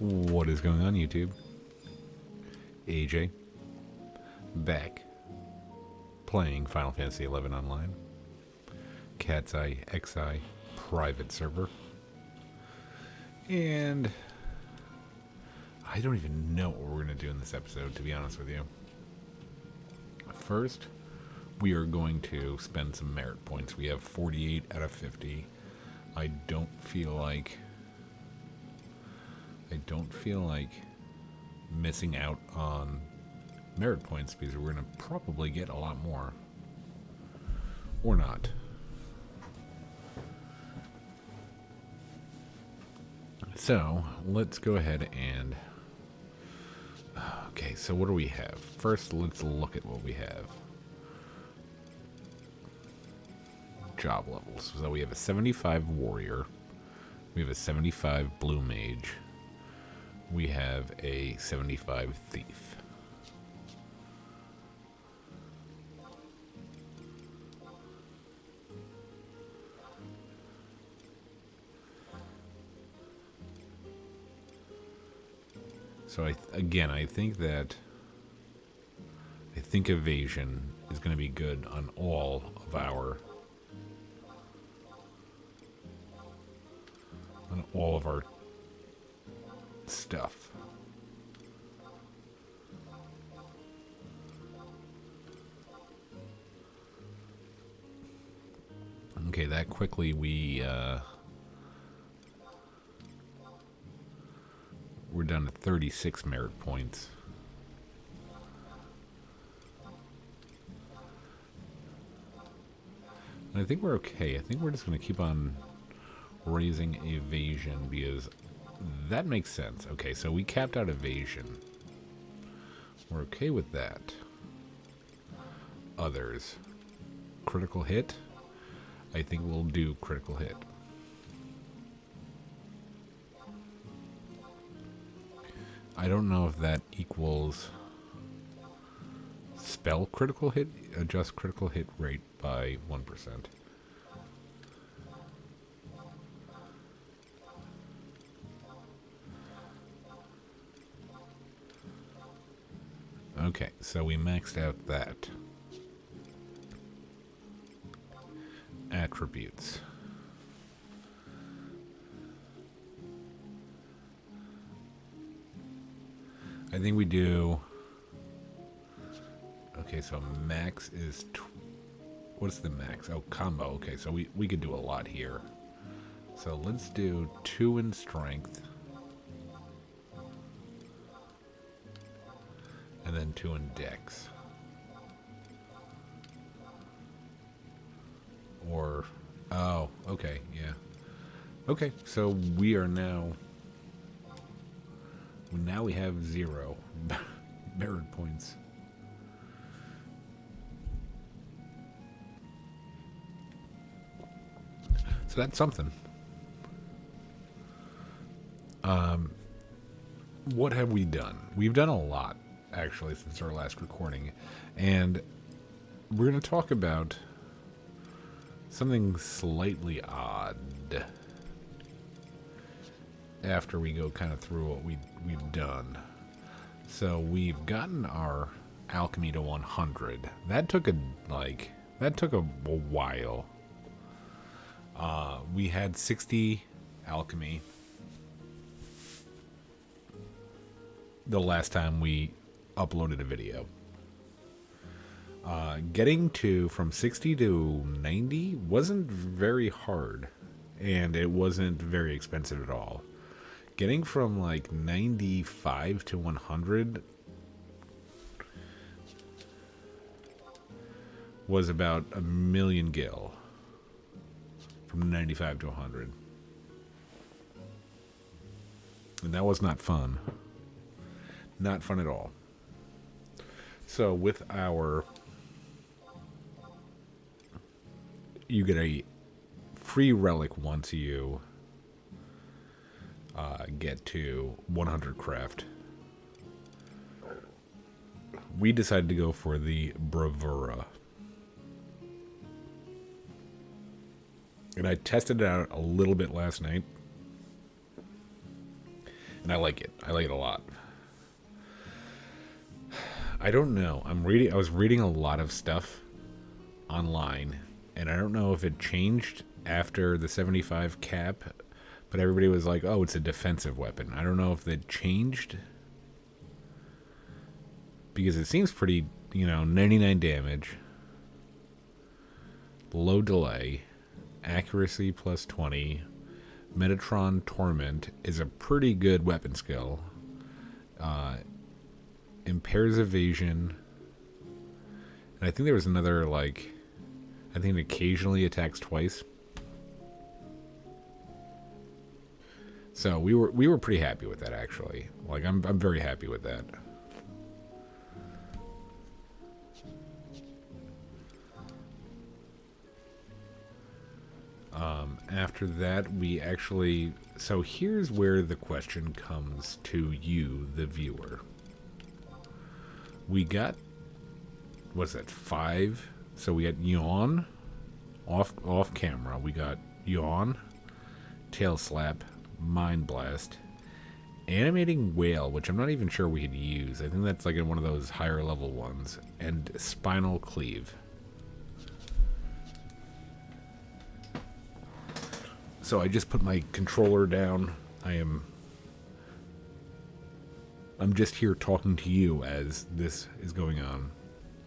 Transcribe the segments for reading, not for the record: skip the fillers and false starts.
What is going on, YouTube? AJ, back, playing Final Fantasy XI Online, CatsEyeXI private server, and I don't even know what we're going to do in this episode, to be honest with you. First, we are going to spend some merit points. We have 48 out of 50. I don't feel like missing out on merit points because we're going to probably get a lot more. Or not. So, let's go ahead and... Okay, so what do we have? First, let's look at what we have. Job levels. So we have a 75 warrior. We have a 75 blue mage. We have a 75 thief. So I think evasion is going to be good on all of our stuff. Okay, that quickly we're down to 36 merit points. And I think we're okay. I think we're just going to keep on raising evasion because that makes sense. Okay, so we capped out evasion. We're okay with that. Others. Critical hit. I think we'll do critical hit. I don't know if that equals spell critical hit. Adjust critical hit rate by 1%. Okay, so we maxed out that. Attributes. I think we do... Okay, so max is... What's the max? Oh, combo. Okay, so we could do a lot here. So let's do 2 in strength. And then 2 in dex. Or... Oh, okay, yeah. Okay, so we are now... Now we have 0 merit points. So that's something. What have we done? We've done a lot, actually, since our last recording. And we're going to talk about something slightly odd after we go kind of through what we've done. So we've gotten our alchemy to 100. That took a while. We had 60 alchemy the last time we uploaded a video. Getting from 60 to 90 wasn't very hard, and it wasn't very expensive at all. Getting from like 95 to 100 was about 1 million gil. From 95 to 100. And that was not fun. Not fun at all. So with our... You get a free relic once you get to 100 craft. We decided to go for the Bravura. And I tested it out a little bit last night. And I like it. I like it a lot. I don't know. I was reading a lot of stuff online, and I don't know if it changed after the 75 cap, but everybody was like, oh, it's a defensive weapon. I don't know if that changed, because it seems pretty, 99 damage, low delay, accuracy plus 20, Metatron Torment is a pretty good weapon skill, impairs evasion, and I think there was another, I think it occasionally attacks twice. So we were pretty happy with that, actually. I'm very happy with that. After that, so here's where the question comes to you, the viewer. We got, what's that, 5? So we got Yawn, off camera. We got Yawn, Tail Slap, Mind Blast, Animating Whale, which I'm not even sure we could use. I think that's in one of those higher level ones, and Spinal Cleave. So I just put my controller down. I'm just here talking to you as this is going on.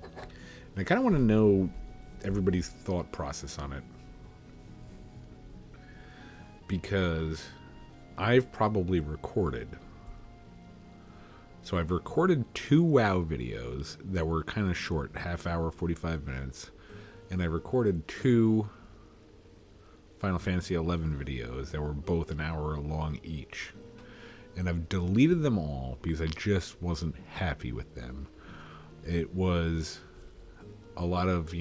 And I kind of want to know everybody's thought process on it. Because I've probably recorded. So I've recorded 2 WoW videos that were kind of short, half hour, 45 minutes. And I recorded 2 Final Fantasy XI videos that were both an hour long each. And I've deleted them all because I just wasn't happy with them. It was a lot of,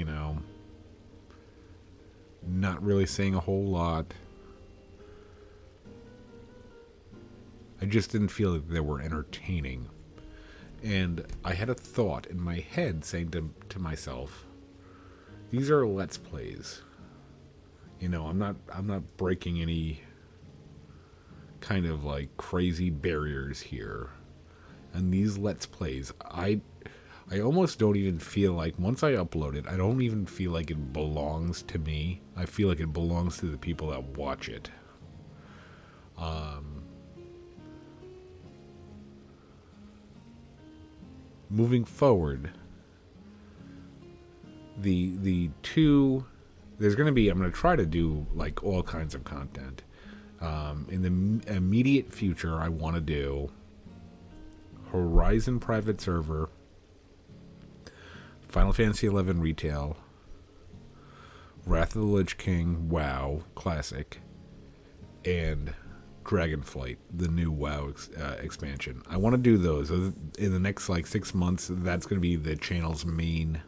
not really saying a whole lot. I just didn't feel like they were entertaining. And I had a thought in my head saying to myself, these are Let's Plays. I'm not breaking any kind of crazy barriers here. And these Let's Plays, I almost don't even feel like, once I upload it, I don't even feel like it belongs to me. I feel like it belongs to the people that watch it. Moving forward, the 2, there's going to be, I'm going to try to do all kinds of content. In the immediate future, I want to do Horizon Private Server, Final Fantasy XI Retail, Wrath of the Lich King WoW Classic, and Dragonflight, the new WoW expansion. I want to do those in the next 6 months. That's going to be the channel's main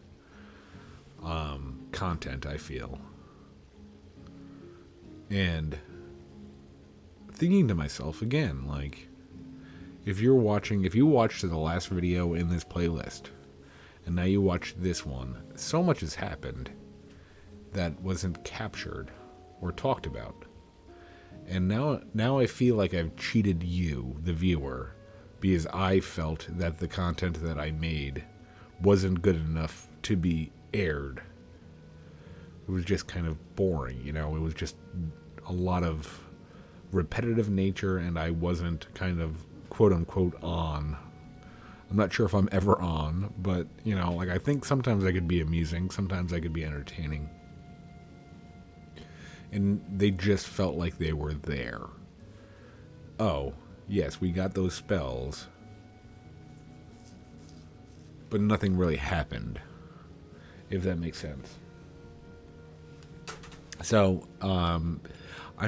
content, I feel. And thinking to myself again, if you watched the last video in this playlist, and now you watch this one, so much has happened that wasn't captured or talked about. And now I feel like I've cheated you, the viewer, because I felt that the content that I made wasn't good enough to be aired. It was just kind of boring, it was just a lot of repetitive nature, and I wasn't kind of quote-unquote on. I'm not sure if I'm ever on, but, I think sometimes I could be amusing, sometimes I could be entertaining. And they just felt like they were there. Oh, yes, we got those spells, but nothing really happened, if that makes sense. So, I'm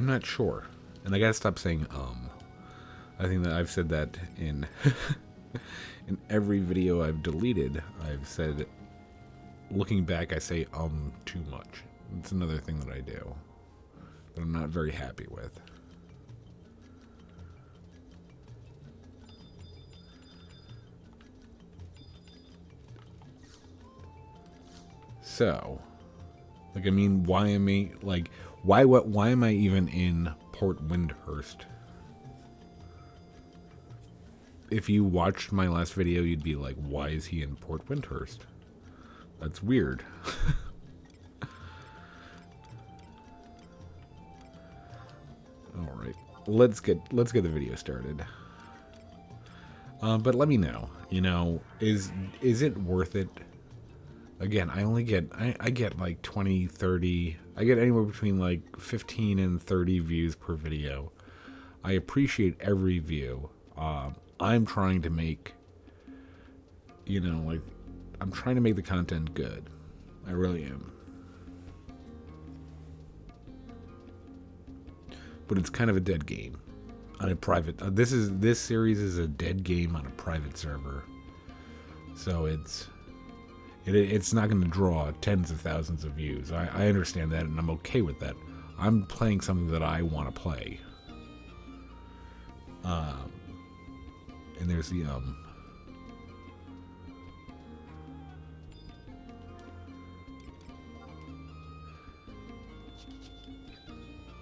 not sure. And I gotta stop saying, I think that I've said that in in every video I've deleted. I've said, looking back, I say, too much. It's another thing that I do that I'm not very happy with. So, why am I even in Port Windhurst? if you watched my last video, you'd be like, why is he in Port Windhurst? That's weird. All right, let's get the video started. But let me know. You know, is it worth it? Again, I only get I get like 20, 30. I get anywhere between like 15 and 30 views per video. I appreciate every view. I'm trying to make, you know, like, I'm trying to make the content good. I really am. But it's kind of a dead game on a private. This series is a dead game on a private server. So it's not going to draw tens of thousands of views. I understand that, and I'm okay with that. I'm playing something that I want to play. And there's the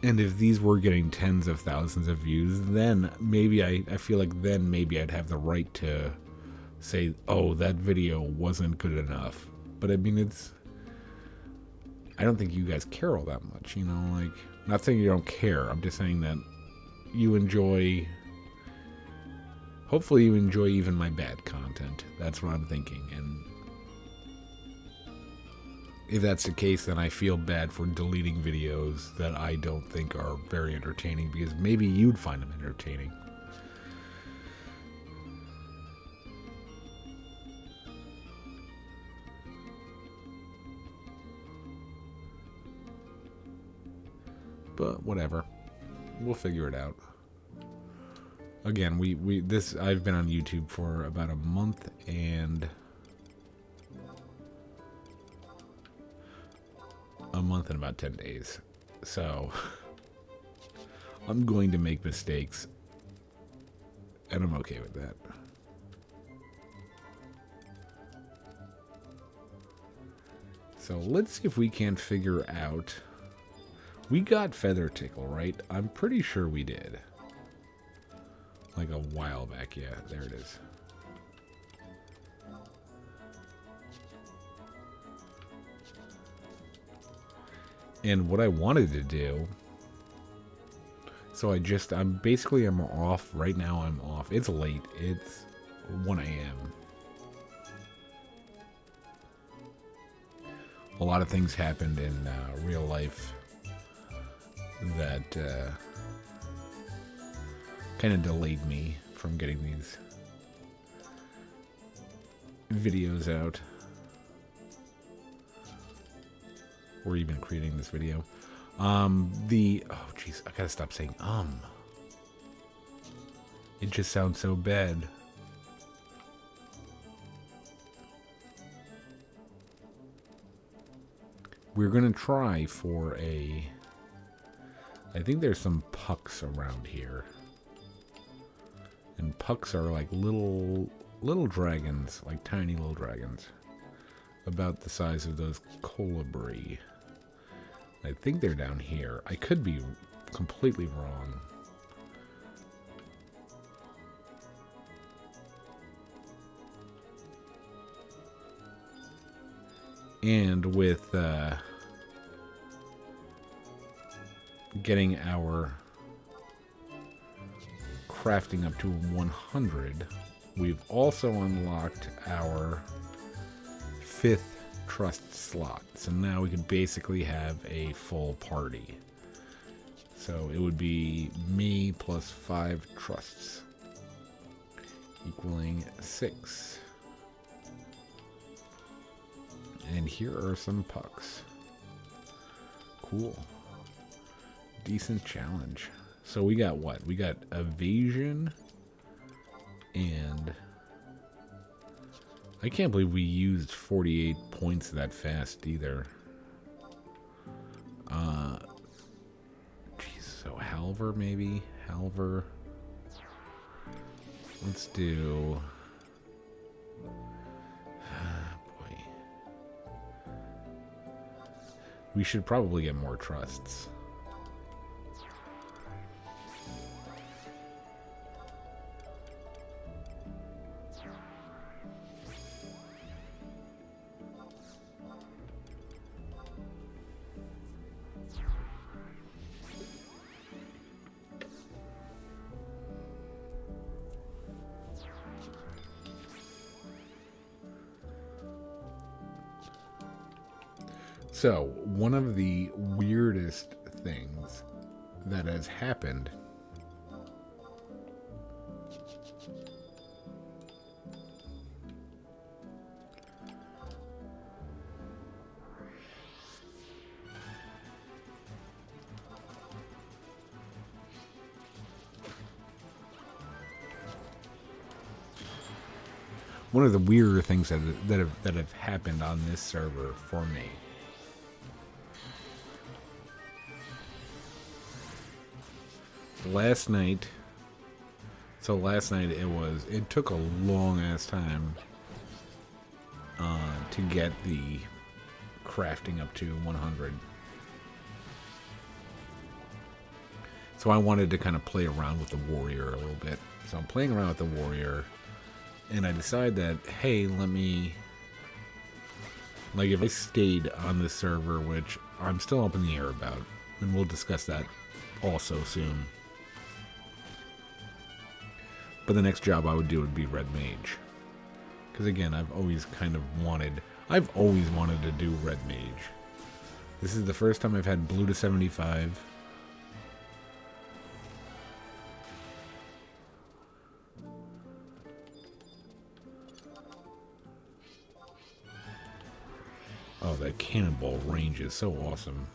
and if these were getting tens of thousands of views, then maybe I feel like then maybe I'd have the right to say, oh, that video wasn't good enough. But I mean, I don't think you guys care all that much, you know, like, not saying you don't care, I'm just saying that you enjoy, hopefully you enjoy even my bad content. That's what I'm thinking. And if that's the case, then I feel bad for deleting videos that I don't think are very entertaining, because maybe you'd find them entertaining. But whatever, we'll figure it out. Again, I've been on YouTube for about a month and about 10 days. So I'm going to make mistakes, and I'm okay with that. So let's see if we can figure out. We got Feather Tickle, right? I'm pretty sure we did. Like a while back, yeah, there it is. And what I wanted to do, so I'm off right now. I'm off. It's late. It's 1 a.m. A lot of things happened in real life that kind of delayed me from getting these videos out, or even creating this video. Oh jeez, I gotta stop saying it just sounds so bad. We're gonna try for I think there's some pucks around here. And pucks are like little dragons, like tiny little dragons. About the size of those colibri. I think they're down here. I could be completely wrong. And with getting our crafting up to 100, we've also unlocked our 5th trust slot. So now we could basically have a full party. So it would be me plus 5 trusts, equaling 6. And here are some pucks. Cool. Decent challenge. So we got what? We got evasion and I can't believe we used 48 points that fast either. Geez, so Halver maybe? Halver. Let's do... boy. We should probably get more trusts. So, one of the weirdest things that has happened one of the weirder things that have happened on this server for me. Last night it took a long ass time to get the crafting up to 100. So I wanted to kind of play around with the warrior a little bit. So I'm playing around with the warrior, and I decide that, hey, let me, like, if I stayed on this server, which I'm still up in the air about, and we'll discuss that also soon. But the next job I would do would be Red Mage. Because again, I've always wanted to do Red Mage. This is the first time I've had blue to 75. Oh, that cannonball range is so awesome.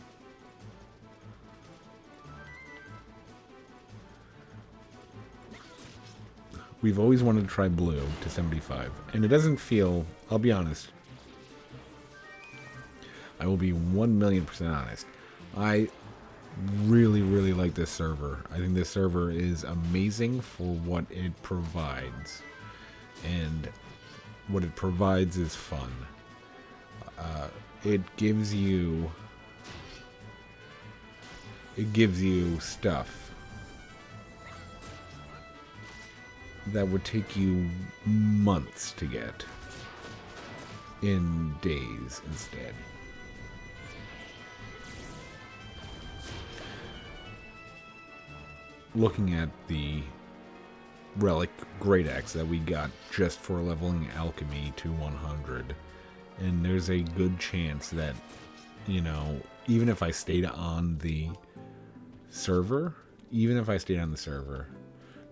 We've always wanted to try blue to 75, and it doesn't feel, I'll be honest, I will be 1,000,000% honest. I really, really like this server. I think this server is amazing for what it provides, and what it provides is fun. It gives you stuff that would take you months to get in days instead. Looking at the relic Great Axe that we got just for leveling alchemy to 100, and there's a good chance that, you know, even if I stayed on the server,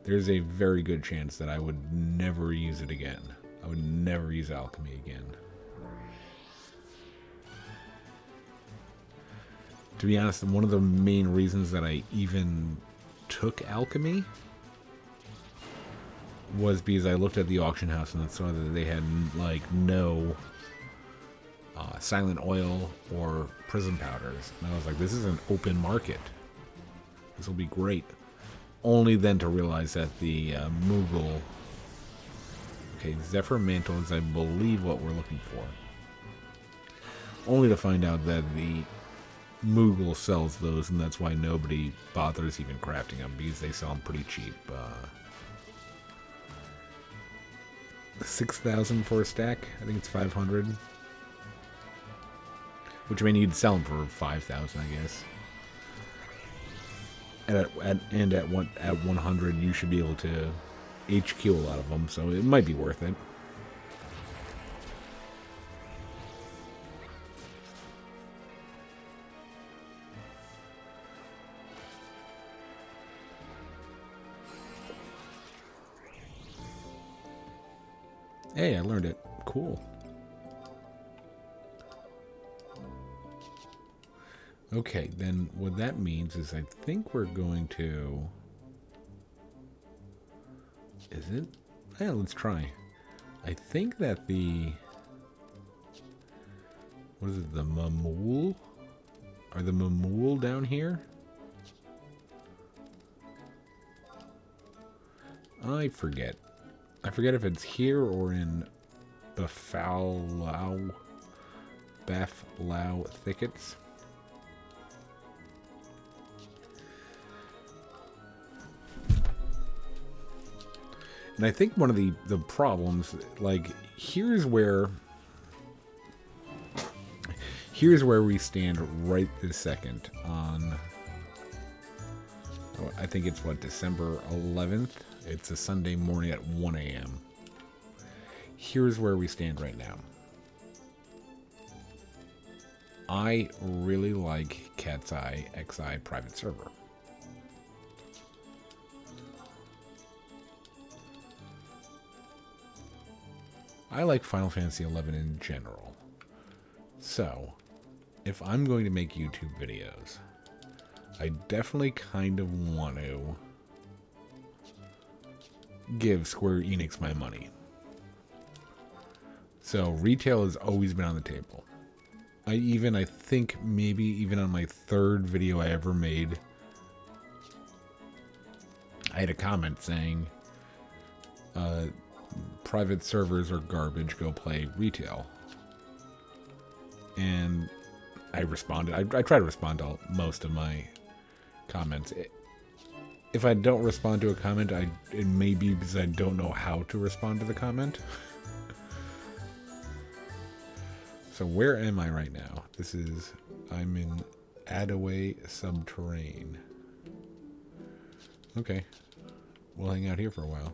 there's a very good chance that I would never use it again. I would never use alchemy again. To be honest, one of the main reasons that I even took alchemy was because I looked at the auction house and saw that they had like no silent oil or prism powders, and I was like, this is an open market, this will be great. Only then to realize that the Moogle, okay, Zephyr Mantle is, I believe, what we're looking for. Only to find out that the Moogle sells those, and that's why nobody bothers even crafting them, because they sell them pretty cheap. 6,000 for a stack. I think it's 500. Which, I mean, you'd sell them for 5,000, I guess. And at 100, you should be able to HQ a lot of them, so it might be worth it. Hey, I learned it. Cool. Okay, then what that means is I think we're going to... Is it? Yeah, let's try. I think that the... What is it? The Mamool? Are the Mamool down here? I forget. I forget if it's here or in Baflau thickets. And I think one of the problems, like, here's where we stand right this second on, I think it's what, December 11th? It's a Sunday morning at 1 a.m. Here's where we stand right now. I really like CatsEyeXI private server. I like Final Fantasy XI in general. So, if I'm going to make YouTube videos, I definitely kind of want to give Square Enix my money. So, retail has always been on the table. I think maybe even on my third video I ever made, I had a comment saying, private servers are garbage, go play retail. And I responded. I try to respond to most of my comments. If I don't respond to a comment, it may be because I don't know how to respond to the comment. So where am I right now? I'm in Adaway Subterrane. Okay. We'll hang out here for a while.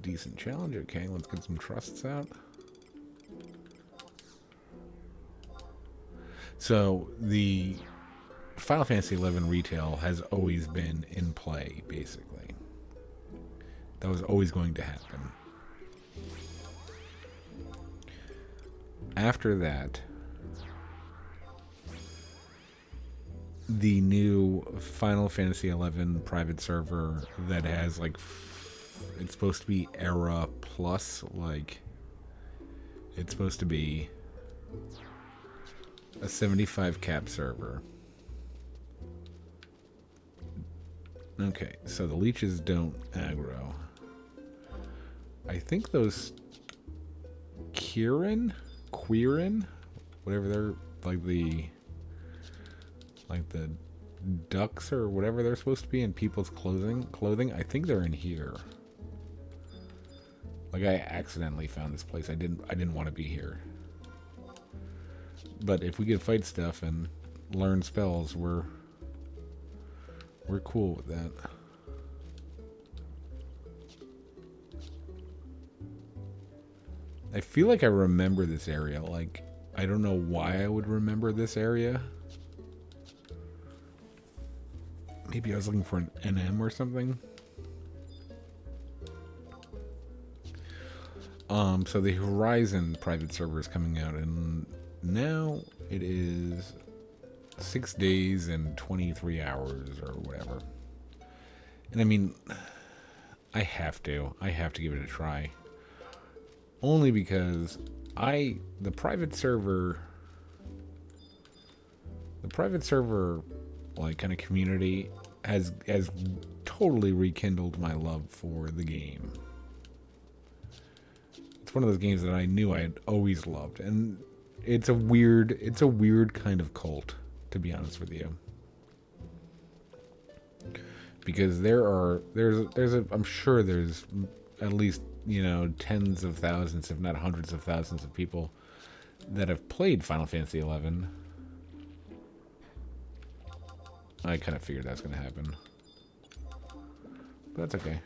Decent challenge. Okay, let's get some trusts out. So the Final Fantasy XI retail has always been in play, basically. That was always going to happen. After that, the new Final Fantasy XI private server that has like, it's supposed to be Era Plus, like, it's supposed to be a 75 cap server. Okay, so the leeches don't aggro. I think those Queerin, whatever they're, like the ducks or whatever they're supposed to be in people's clothing, I think they're in here. Like, I accidentally found this place. I didn't want to be here. But if we could fight stuff and learn spells, we're cool with that. I feel like I remember this area. Like, I don't know why I would remember this area. Maybe I was looking for an NM or something. So the Horizon private server is coming out, and now it is 6 days and 23 hours or whatever. And I mean, I have to give it a try. Only because the private server like kind of community has totally rekindled my love for the game. It's one of those games that I knew I had always loved, and it's a weird kind of cult, to be honest with you. Because I'm sure there's at least, tens of thousands, if not hundreds of thousands of people that have played Final Fantasy XI. I kind of figured that's going to happen. But that's okay.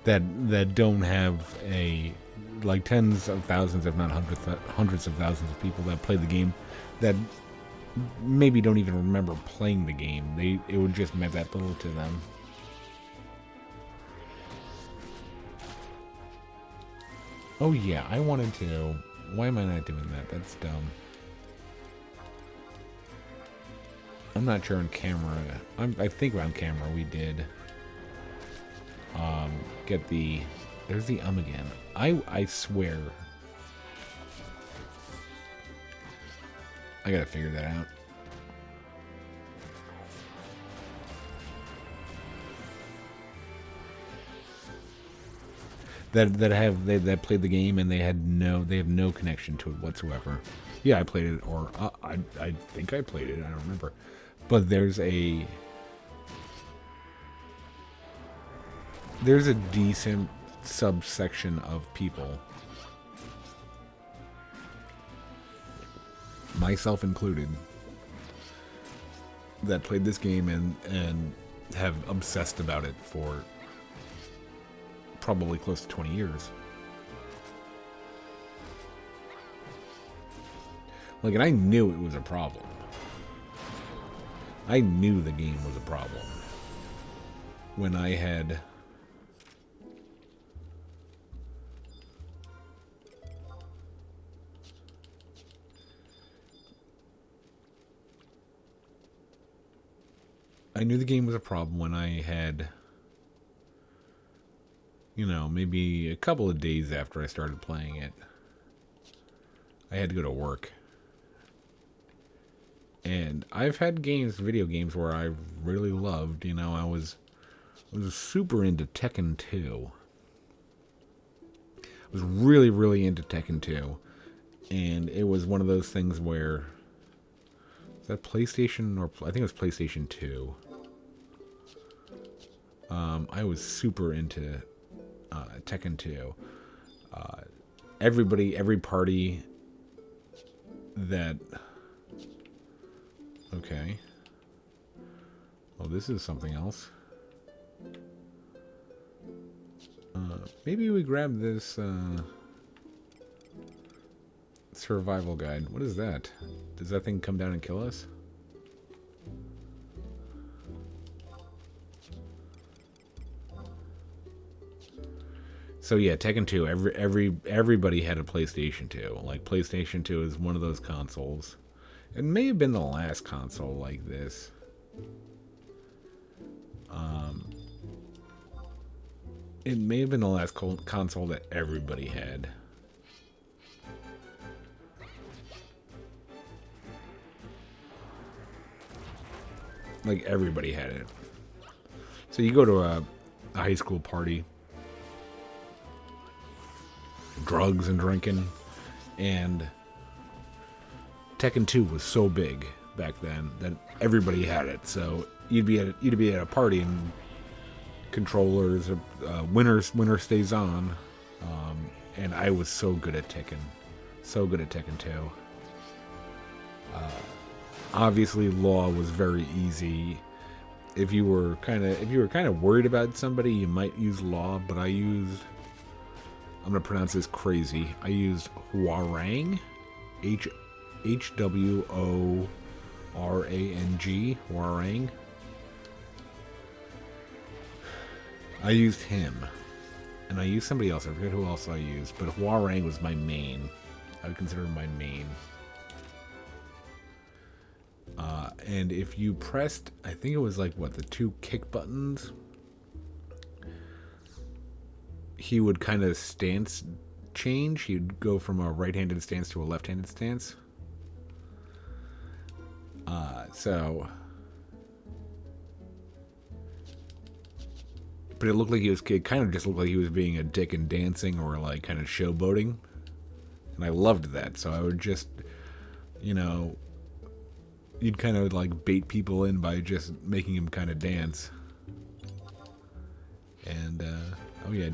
That don't have like tens of thousands, if not hundreds of thousands of people that play the game that maybe don't even remember playing the game. It would just meant that little to them. Oh yeah, I wanted to. Why am I not doing that? That's dumb. I'm not sure on camera. I think on camera we did. Get the... There's the again. I swear. I gotta figure that out. that played the game and they have no connection to it whatsoever. Yeah, I played it, or I think I played it. I don't remember, but there's a decent subsection of people, myself included, that played this game and have obsessed about it for probably close to 20 years. Like, and I knew it was a problem. I knew the game was a problem when I had maybe a couple of days after I started playing it, I had to go to work. And I've had video games where I really loved, I was super into Tekken 2. I was really, really into Tekken 2. And it was one of those things where, is that PlayStation, or I think it was PlayStation 2. I was super into Tekken 2. Every party that... Okay. Well, this is something else. Maybe we grab this survival guide. What is that? Does that thing come down and kill us? So yeah, Tekken 2. Everybody had a PlayStation 2. Like, PlayStation 2 is one of those consoles. It may have been the last console like this. It may have been the last console that everybody had. Like, everybody had it. So you go to a high school party, drugs and drinking, and Tekken 2 was so big back then that everybody had it. So you'd be at a party and controllers, winner stays on, and I was so good at Tekken 2. Obviously, Law was very easy. If you were kind of worried about somebody, you might use Law, but I'm gonna pronounce this crazy. I used Hwoarang, Hworang, Hwoarang. I used him, and I used somebody else. I forget who else I used, but Hwoarang was my main. I would consider him my main. And if you pressed, I think it was like, the 2 kick buttons, he would kind of stance change. He'd go from a right-handed stance to a left-handed stance. But it kind of just looked like he was being a dick and dancing, or like kind of showboating. And I loved that. So I would just, you'd kind of like bait people in by just making him kind of dance. And,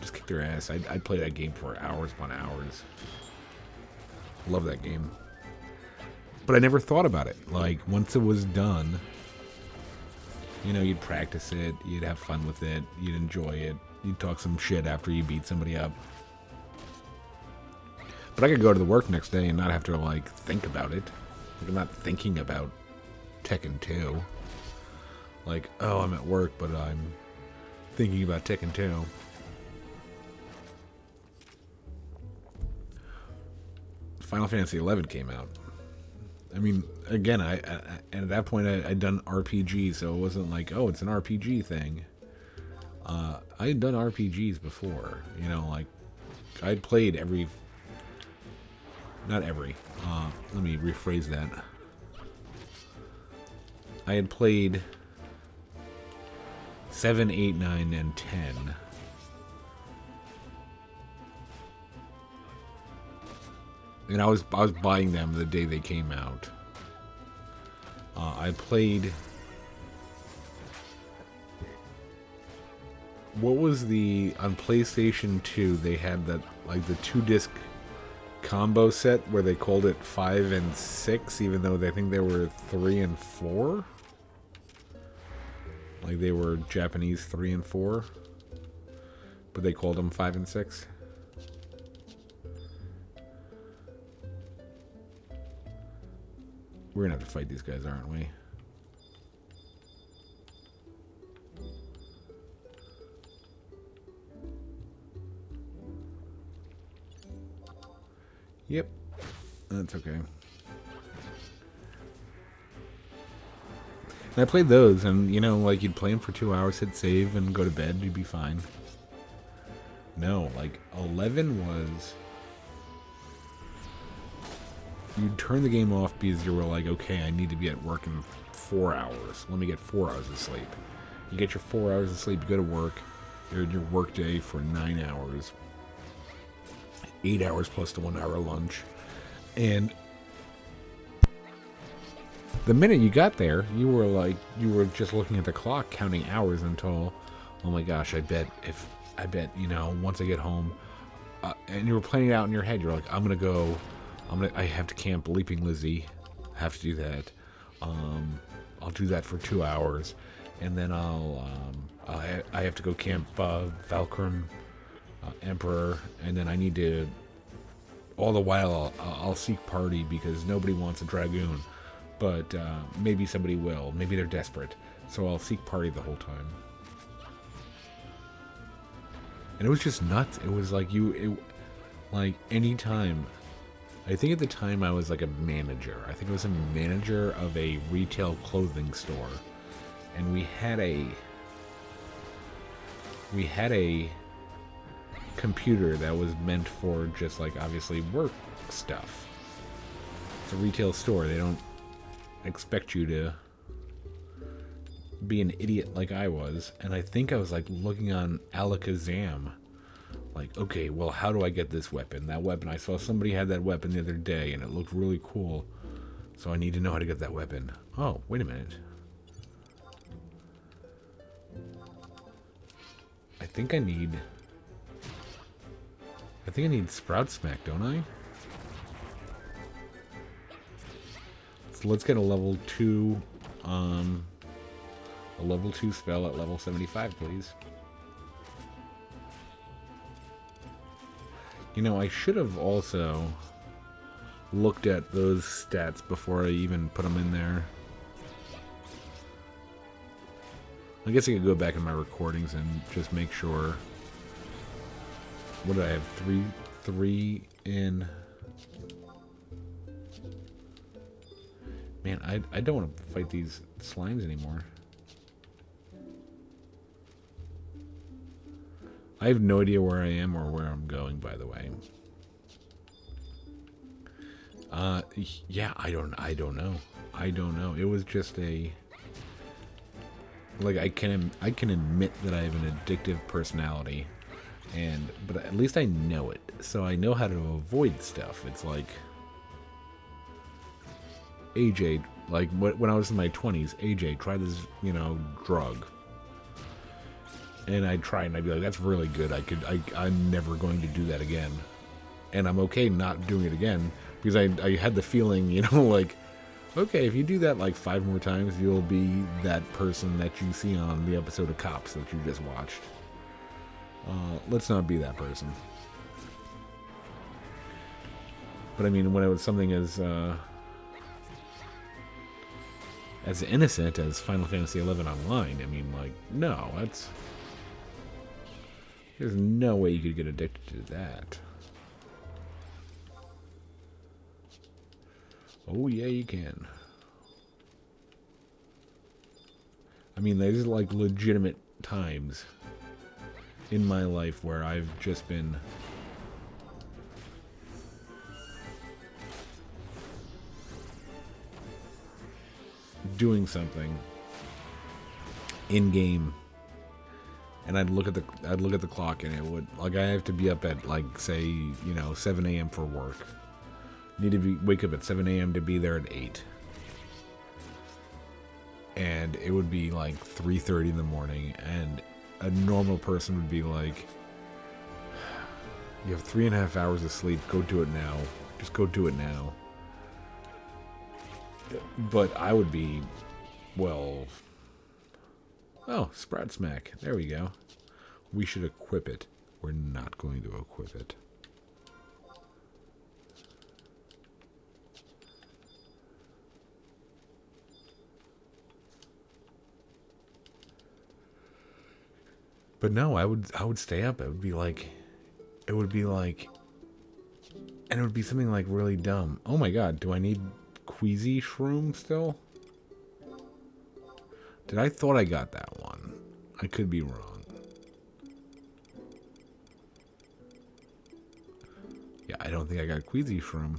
just kick their ass. I'd play that game for hours upon hours. Love that game. But I never thought about it. Like, once it was done, you'd practice it, you'd have fun with it, you'd enjoy it, you'd talk some shit after you beat somebody up. But I could go to the work next day and not have to, like, think about it. Like, I'm not thinking about Tekken 2. Like, oh, I'm at work, but I'm thinking about Tekken 2. Final Fantasy XI came out. I mean, again, and at that point I'd done RPG, so it wasn't like, oh, it's an RPG thing. I had done RPGs before, like, I'd played not every, let me rephrase that. I had played 7, 8, 9, and 10. And I was buying them the day they came out. I played. What was the on PlayStation 2? They had that like the 2-disc combo set where they called it 5 and 6, even though they think they were 3 and 4. Like they were Japanese 3 and 4, but they called them 5 and 6. We're gonna have to fight these guys, aren't we? Yep, that's okay. And I played those, and you know, like you'd play them for 2 hours, hit save, and go to bed. You'd be fine. No, like 11 was. You'd turn the game off because you were like, okay, I need to be at work in 4 hours. Let me get 4 hours of sleep. You get your 4 hours of sleep, you go to work. You're in your work day for 9 hours. 8 hours plus the 1 hour lunch. And the minute you got there, you were just looking at the clock, counting hours until, oh my gosh, I bet, you know, once I get home, and you were planning it out in your head. You're like, I have to camp Leaping Lizzie. I have to do that. I'll do that for 2 hours, and then I have to go camp Valkyrie Emperor, and then I need to. All the while, I'll seek party because nobody wants a dragoon, but maybe somebody will. Maybe they're desperate, so I'll seek party the whole time. And it was just nuts. It was like like any time. I think at the time I was like a manager. I think I was a manager of a retail clothing store, and we had a computer that was meant for just like obviously work stuff. It's a retail store. They don't expect you to be an idiot like I was. And I think I was like looking on Alakazam, like, okay, well, how do I get this weapon? That weapon, I saw somebody had that weapon the other day and it looked really cool, so I need to know how to get that weapon. Oh, wait a minute. I think I need Sprout Smack, don't I? So let's get a level 2 spell at level 75, please. You know, I should have also looked at those stats before I even put them in there. I guess I could go back in my recordings and just make sure. What did I have? Three in. Man, I don't want to fight these slimes anymore. I have no idea where I am or where I'm going, by the way. Yeah, I don't know. I don't know. It was just a like I can admit that I have an addictive personality, but at least I know it, so I know how to avoid stuff. It's like AJ, like when I was in my 20s, AJ, try this, you know, drug. And I'd try and I'd be like, that's really good. I'm never going to do that again. And I'm okay not doing it again because I had the feeling, you know, like, okay, if you do that like 5 more times, you'll be that person that you see on the episode of Cops that you just watched. Let's not be that person. But I mean, when it was something as innocent as Final Fantasy XI Online, I mean, like, no, there's no way you could get addicted to that. Oh yeah, you can. I mean, there's like legitimate times in my life where I've just been doing something in game, and I'd look at the clock, and it would, like, I have to be up at, like, say, you know, 7 a.m. for work. Need to wake up at 7 a.m. to be there at 8. And it would be like 3:30 in the morning, and a normal person would be like, you have 3.5 hours of sleep, go do it now. Just go do it now. But I would be, well, oh, Sprout Smack. There we go. We should equip it. We're not going to equip it. But no, I would stay up. It would be like, and it would be something like really dumb. Oh my god, do I need Queasy Shroom still? I thought I got that one. I could be wrong. Yeah, I don't think I got Queasy Shroom.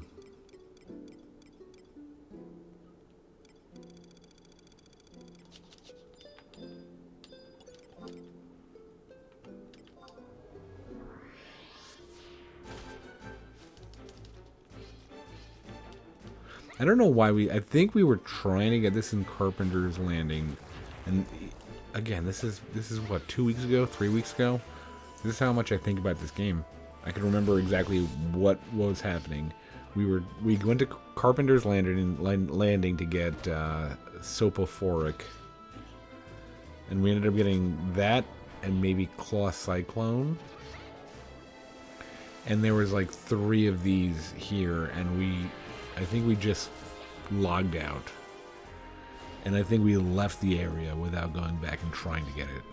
I don't know why I think we were trying to get this in Carpenter's Landing, and again, this is what, 2 weeks ago, 3 weeks ago. This is how much I think about this game. I can remember exactly what was happening. We went to Carpenter's Landing to get Sopophoric, and we ended up getting that and maybe Claw Cyclone. And there was like 3 of these here, and I think we just logged out. And I think we left the area without going back and trying to get it.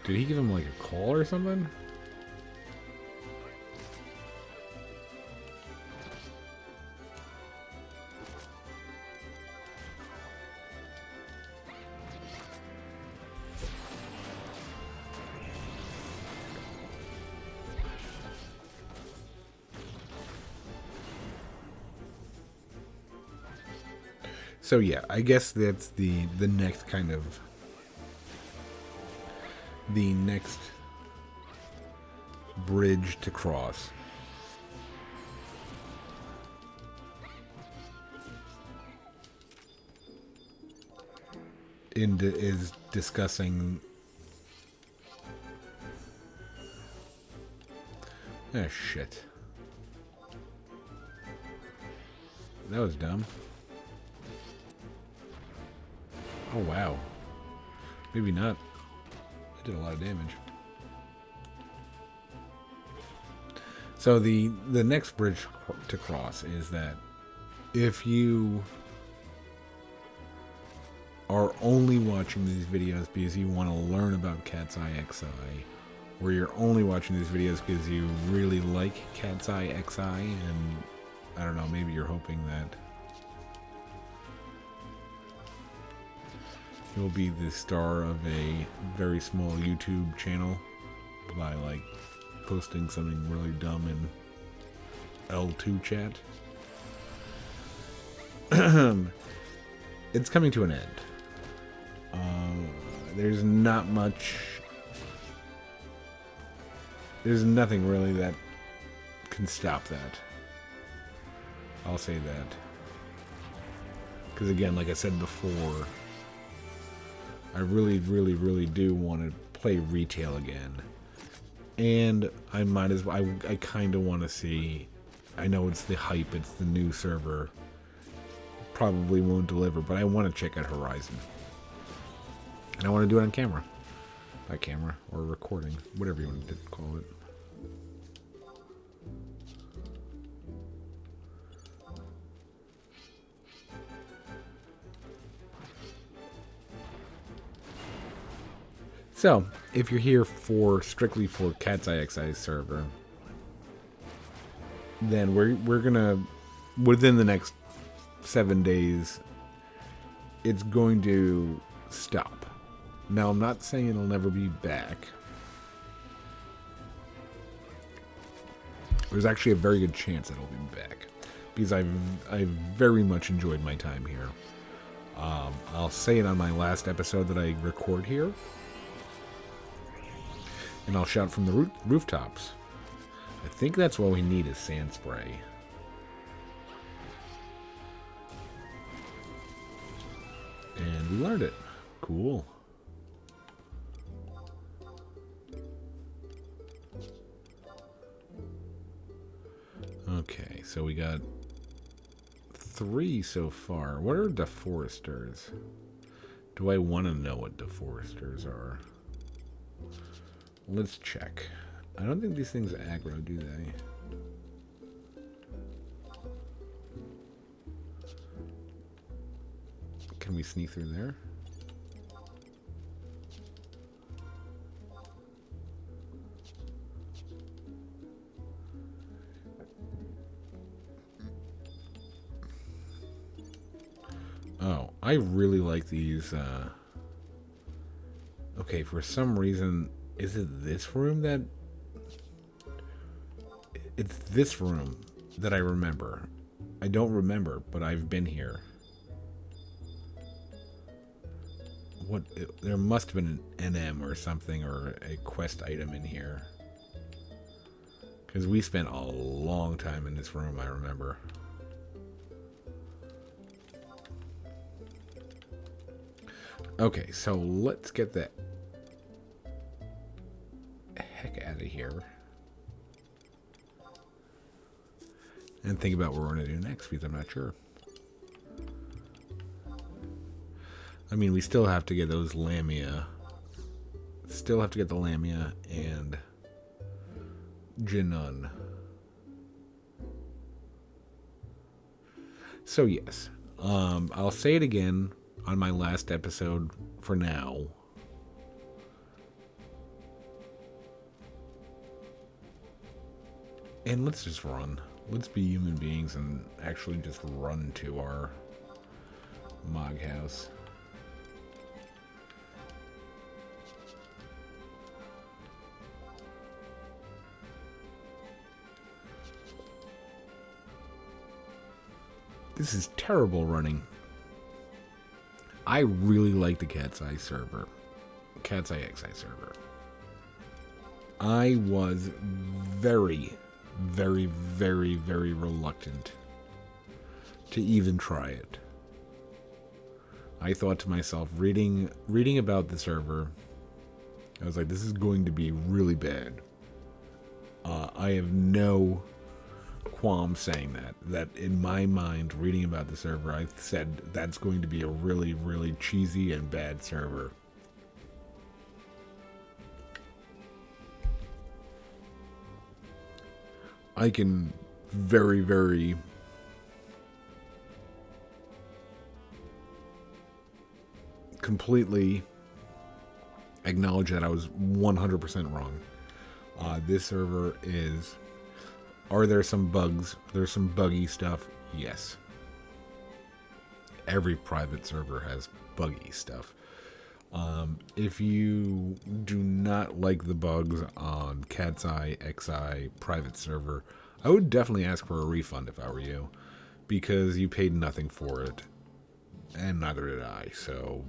Did he give him like a call or something? So yeah, I guess that's the next kind of the next bridge to cross. Is discussing. Ah, shit. That was dumb. Oh, wow. Maybe not. I did a lot of damage. So the next bridge to cross is that if you are only watching these videos because you want to learn about CatsEyeXI, or you're only watching these videos because you really like CatsEyeXI, and I don't know, maybe you're hoping that you'll be the star of a very small YouTube channel by like posting something really dumb in L2 chat. It's coming to an end. There's not much. There's nothing really that can stop that. I'll say that. Because again, like I said before, I really, really, really do want to play retail again. And I might as well, I kind of want to see, I know it's the hype, it's the new server, probably won't deliver, but I want to check out Horizon. And I want to do it on camera. Not camera, or recording, whatever you want to call it. So, if you're here strictly for CatsEyeXI server, then we're gonna, within the next 7 days, it's going to stop. Now, I'm not saying it'll never be back. There's actually a very good chance it'll be back. because I very much enjoyed my time here. I'll say it on my last episode that I record here, and I'll shout from the rooftops. I think that's what we need is sand spray. And we learned it. Cool. Okay, so we got 3 so far. What are deforesters? Do I want to know what deforesters are? Let's check. I don't think these things aggro, do they? Can we sneak through there? Oh, I really like these. Okay, for some reason, is it this room that... It's this room that I remember. I don't remember, but I've been here. What? There must have been an NM or something, or a quest item in here. Because we spent a long time in this room, I remember. Okay, so let's get the heck out of here. And think about what we're going to do next, because I'm not sure. I mean, we still have to get those Lamia. Still have to get the Lamia and Jinun. So yes, I'll say it again on my last episode for now. And let's just run. Let's be human beings and actually just run to our Mage house. This is terrible running. I really like the CatsEye server. CatsEyeXI server. I was very, very, very, very reluctant to even try it. I thought to myself, reading about the server, I was like, this is going to be really bad. I have no qualm saying that in my mind, reading about the server, I said that's going to be a really, really cheesy and bad server. I can very, very completely acknowledge that I was 100% wrong. This server is... Are there some bugs? There's some buggy stuff. Yes. Every private server has buggy stuff. If you do not like the bugs on CatsEyeXI private server, I would definitely ask for a refund if I were you, because you paid nothing for it, and neither did I, so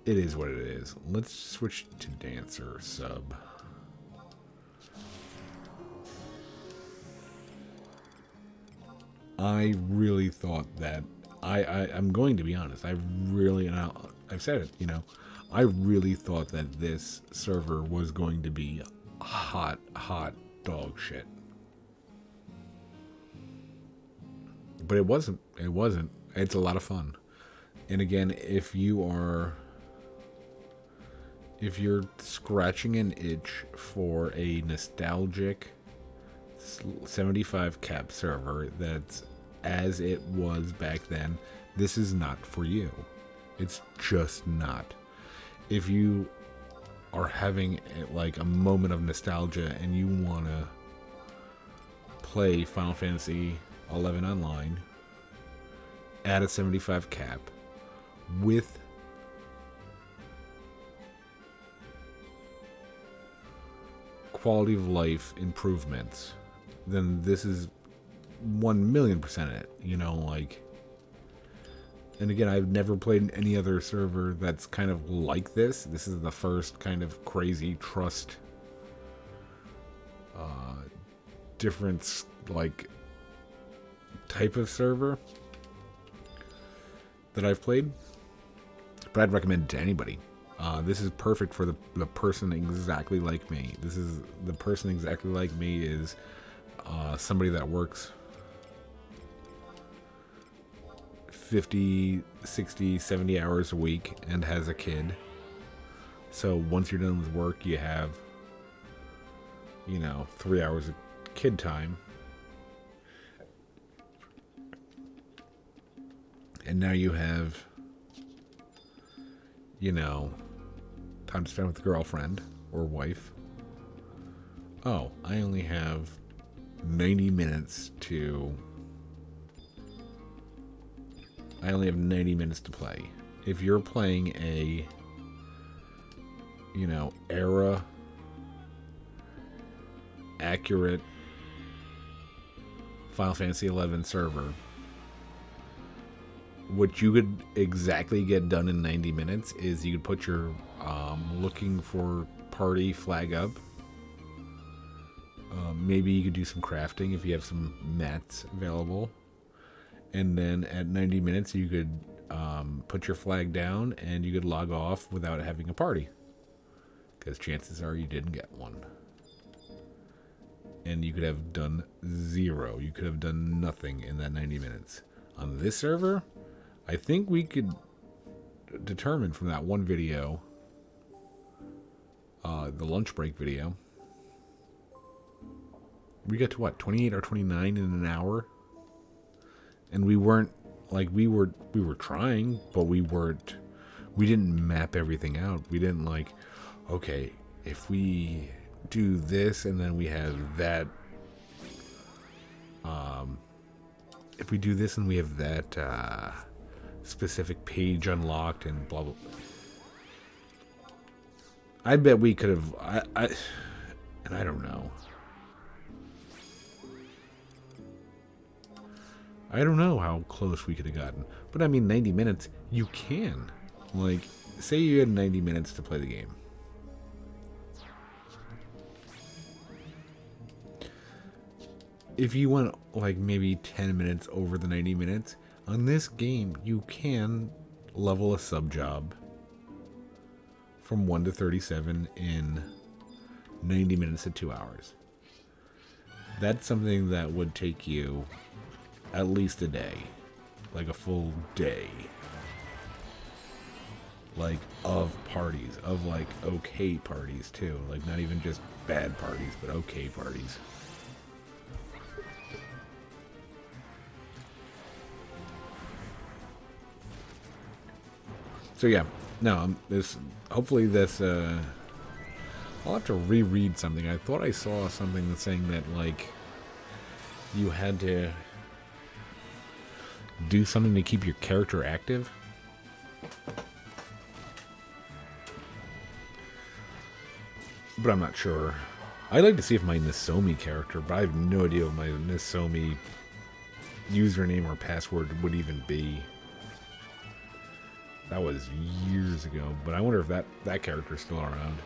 it is what it is. Let's switch to Dancer sub. I really thought that I'm going to be honest. I've said it. I really thought that this server was going to be hot dog shit, but it wasn't. It wasn't. It's a lot of fun. And again, if you're scratching an itch for a nostalgic 75 cap server that's as it was back then, this is not for you. It's just not. If you are having like a moment of nostalgia and you want to play Final Fantasy 11 online at a 75 cap with quality of life improvements, then this is 1,000,000% it. You know, like. And again, I've never played any other server that's kind of like this. This is the first kind of crazy trust, different like type of server that I've played. But I'd recommend it to anybody. This is perfect for the person exactly like me. This is the person exactly like me is somebody that works 50, 60, 70 hours a week and has a kid. So once you're done with work, you have, 3 hours of kid time. And now you have, time to spend with the girlfriend or wife. Oh, I only have 90 minutes to play. If you're playing a, era accurate Final Fantasy XI server, what you could exactly get done in 90 minutes is you could put your looking for party flag up. Maybe you could do some crafting if you have some mats available. And then at 90 minutes, you could put your flag down and you could log off without having a party. Because chances are you didn't get one. And you could have done 0. You could have done nothing in that 90 minutes. On this server, I think we could determine from that one video, the lunch break video, we got to what, 28 or 29 in an hour? And we weren't, like, we were trying, but we didn't map everything out. We didn't like, okay, if we do this and then we have that, if we do this and we have that specific page unlocked and blah, blah. I bet we could have, and I don't know. I don't know how close we could have gotten. But I mean, 90 minutes, you can. Like, say you had 90 minutes to play the game. If you went, like, maybe 10 minutes over the 90 minutes, on this game, you can level a sub-job from 1 to 37 in 90 minutes to 2 hours. That's something that would take you at least a day, like a full day, like of parties, of like okay parties too, like not even just bad parties, but okay parties. So yeah, no, hopefully this, I'll have to reread something. I thought I saw something that's saying that like you had to do something to keep your character active. But I'm not sure. I'd like to see if my Nasomi character, but I have no idea what my Nasomi username or password would even be. That was years ago, but I wonder if that character is still around.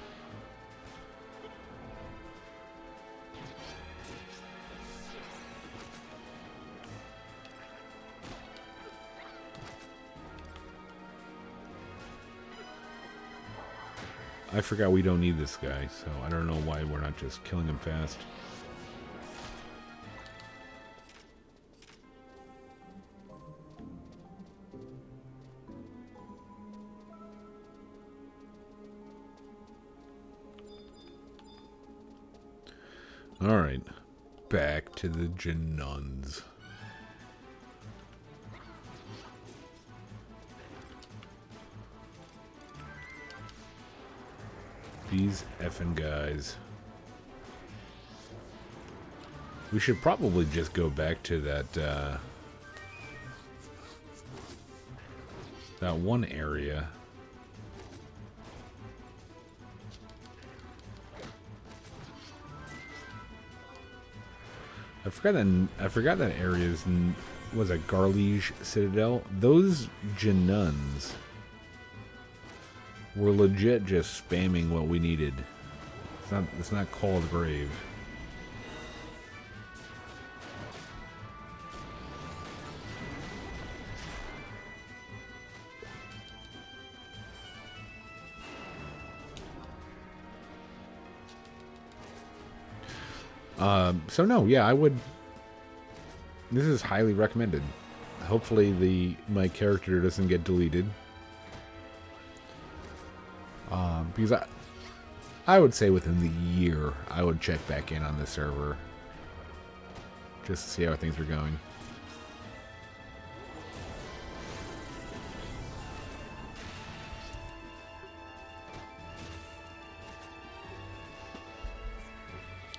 I forgot we don't need this guy, so I don't know why we're not just killing him fast. Alright, back to the Genuns. These effing guys. We should probably just go back to that one area. I forgot that area's was a Garlige Citadel. Those Januns were legit just spamming what we needed. It's not called Grave. So no, yeah, I would. This is highly recommended. Hopefully my character doesn't get deleted. Because I would say within the year I would check back in on the server just to see how things are going.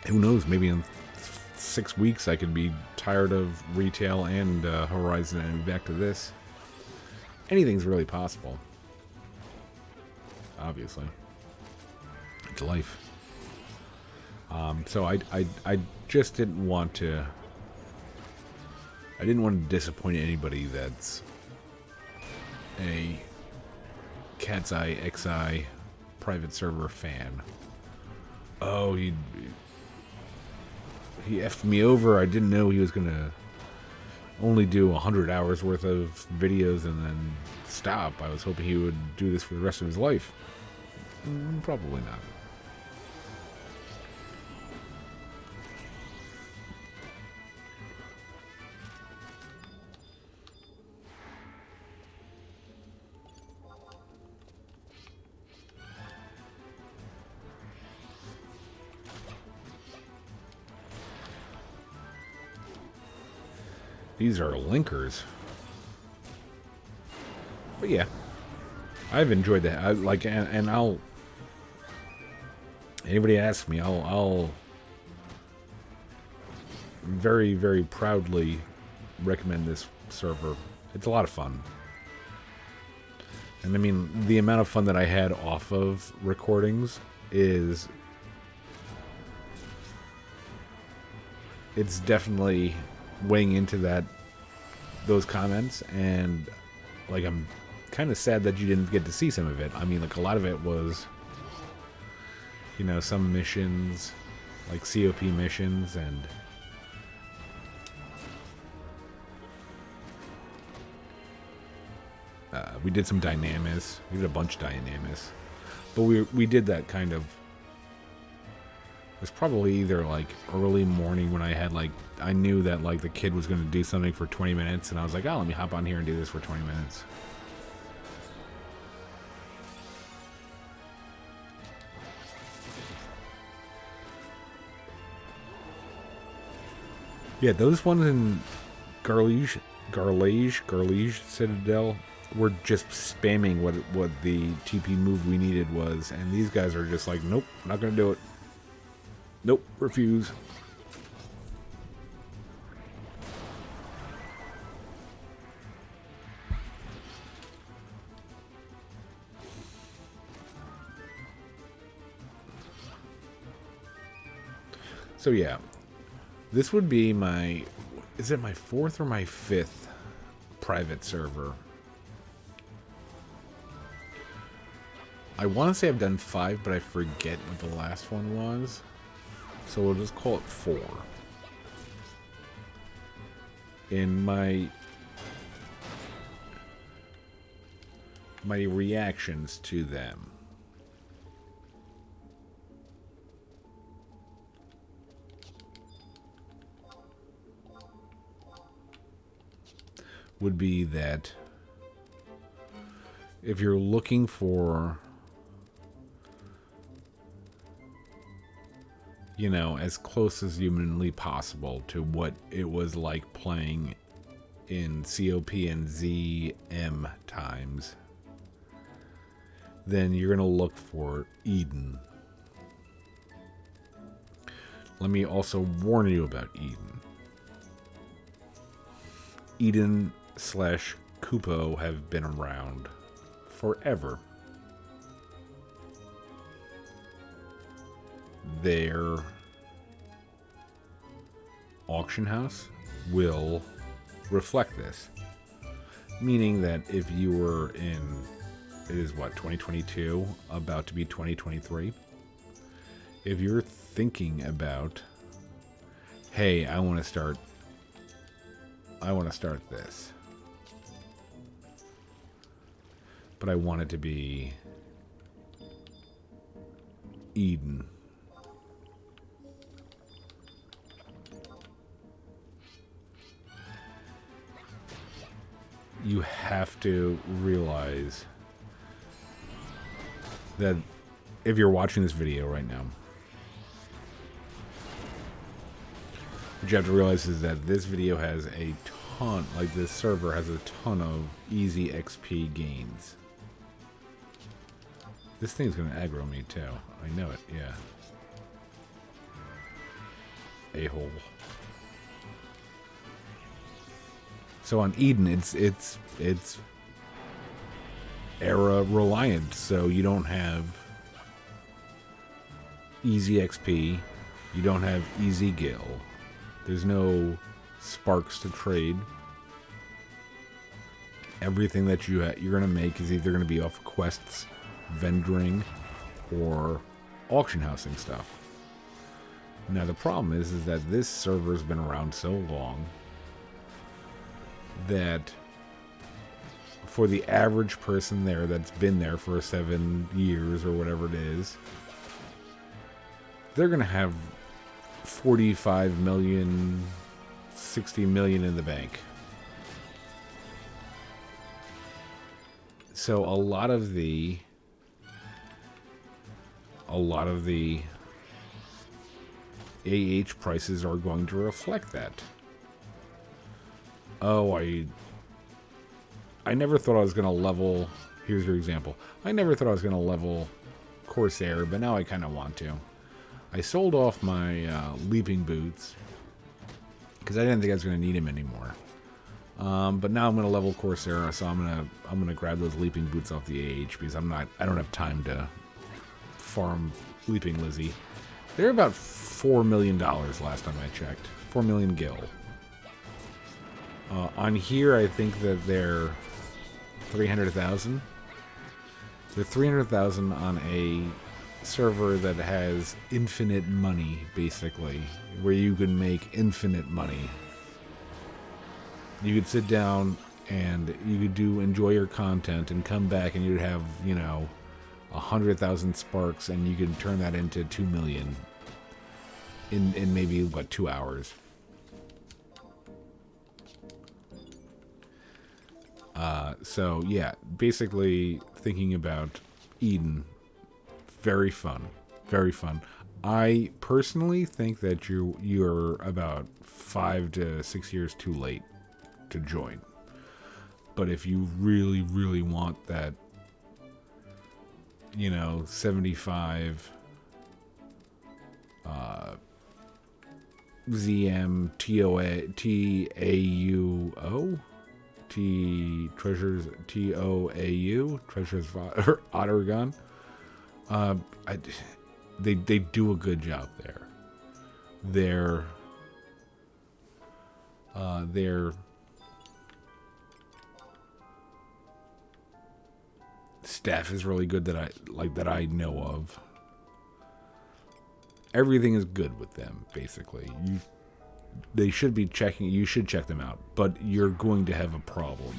Who knows? Maybe in 6 weeks I could be tired of retail and Horizon and back to this. Anything's really possible. Obviously, it's life. So I just didn't want to. I didn't want to disappoint anybody that's a CatsEyeXI private server fan. Oh, he effed me over. I didn't know he was gonna only do 100 hours worth of videos and then stop. I was hoping he would do this for the rest of his life. Probably not. These are linkers. But yeah, I've enjoyed that. And I'll. Anybody asks me, I'll very, very proudly recommend this server. It's a lot of fun. And I mean, the amount of fun that I had off of recordings is. It's definitely weighing into those comments, and like I'm kind of sad that you didn't get to see some of it. I mean, like a lot of it was, you know, some missions, like COP missions, and we did some dynamis. We did a bunch of dynamis, but we did that kind of. It was probably either like early morning when I knew that like the kid was going to do something for 20 minutes, and I was like, oh, let me hop on here and do this for 20 minutes. Yeah, those ones in Garlige Citadel were just spamming what the TP move we needed was, and these guys are just like, nope, not going to do it. Nope, refuse. So yeah, this would be my, is it my 4th or my 5th private server? I want to say I've done 5, but I forget what the last one was. So we'll just call it 4. In my reactions to them. Would be that if you're looking for, you know, as close as humanly possible to what it was like playing in COP and ZM times, then you're going to look for Eden. Let me also warn you about Eden. Eden/Kupo have been around forever. They're auction house will reflect this. Meaning that if you were in, it is what, 2022, about to be 2023. If you're thinking about, hey, I want to start this, but I want it to be Eden. You have to realize that if you're watching this video right now, what you have to realize is that this video has a ton, like this server has a ton of easy XP gains. This thing's gonna aggro me too. I know it, yeah. A-hole. So on Eden, it's era reliant, so you don't have easy XP, you don't have easy gil, there's no sparks to trade. Everything that you're gonna make is either gonna be off quests, vendoring, or auction housing stuff. Now the problem is that this server's been around so long that for the average person there that's been there for 7 years or whatever it is, they're gonna have 45 million, 60 million in the bank. So a lot of the AH prices are going to reflect that. Oh, I never thought I was going to level, here's your example. I never thought I was going to level Corsair, but now I kind of want to. I sold off my leaping boots because I didn't think I was going to need them anymore. But now I'm going to level Corsair, so I'm gonna grab those leaping boots off the AH because I don't have time to farm Leaping Lizzie. They're about $4 million last time I checked. 4 million gil. On here, I think that they're 300,000. They're 300,000 on a server that has infinite money, basically, where you can make infinite money. You could sit down and you could enjoy your content and come back and you'd have, 100,000 sparks and you can turn that into 2 million in maybe, 2 hours. So yeah, basically thinking about Eden, very fun, very fun. I personally think that you're about 5 to 6 years too late to join. But if you really, really want that, 75 ZM TAUO treasures TOAU treasures Ottergun. They do a good job there. Their staff is really good that I know of. Everything is good with them, basically. You should check them out, but you're going to have a problem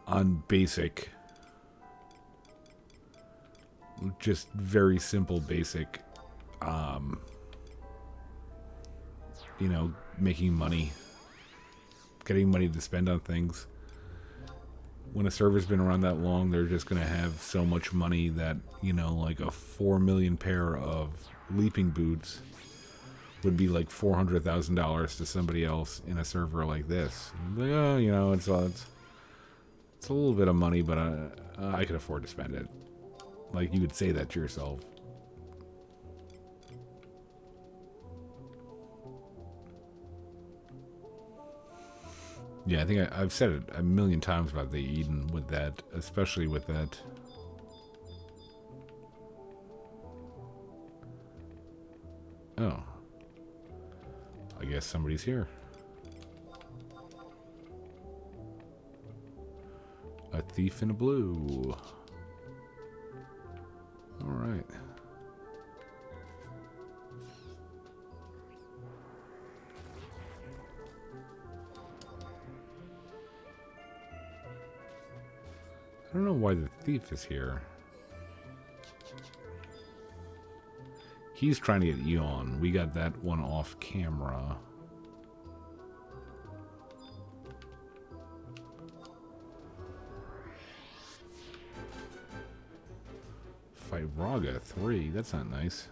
on basic, just very simple basic, making money, getting money to spend on things. When a server's been around that long, they're just going to have so much money that, like a 4 million pair of leaping boots would be like $400,000 to somebody else in a server like this. Like, oh, it's a little bit of money, but I could afford to spend it. Like, you could say that to yourself. Yeah, I think I've said it a million times about the Eden with that, especially with that. Oh. I guess somebody's here. A thief in blue. Alright. I don't know why the thief is here. He's trying to get Eon. We got that one off camera. Fight Raga 3. That's not nice.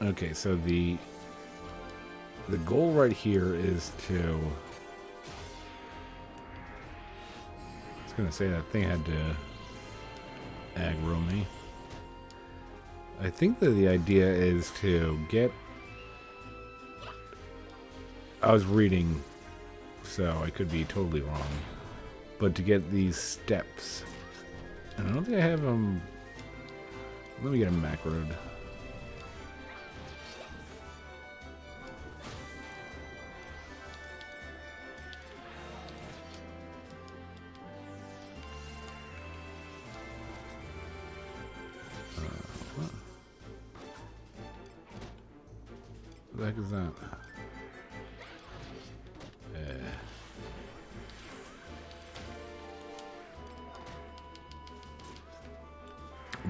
Okay, so the goal right here is to... I was going to say that thing had to aggro me. I think that the idea is to get... I was reading, so I could be totally wrong. But to get these steps... And I don't think I have them... Let me get them macroed. What the heck is that?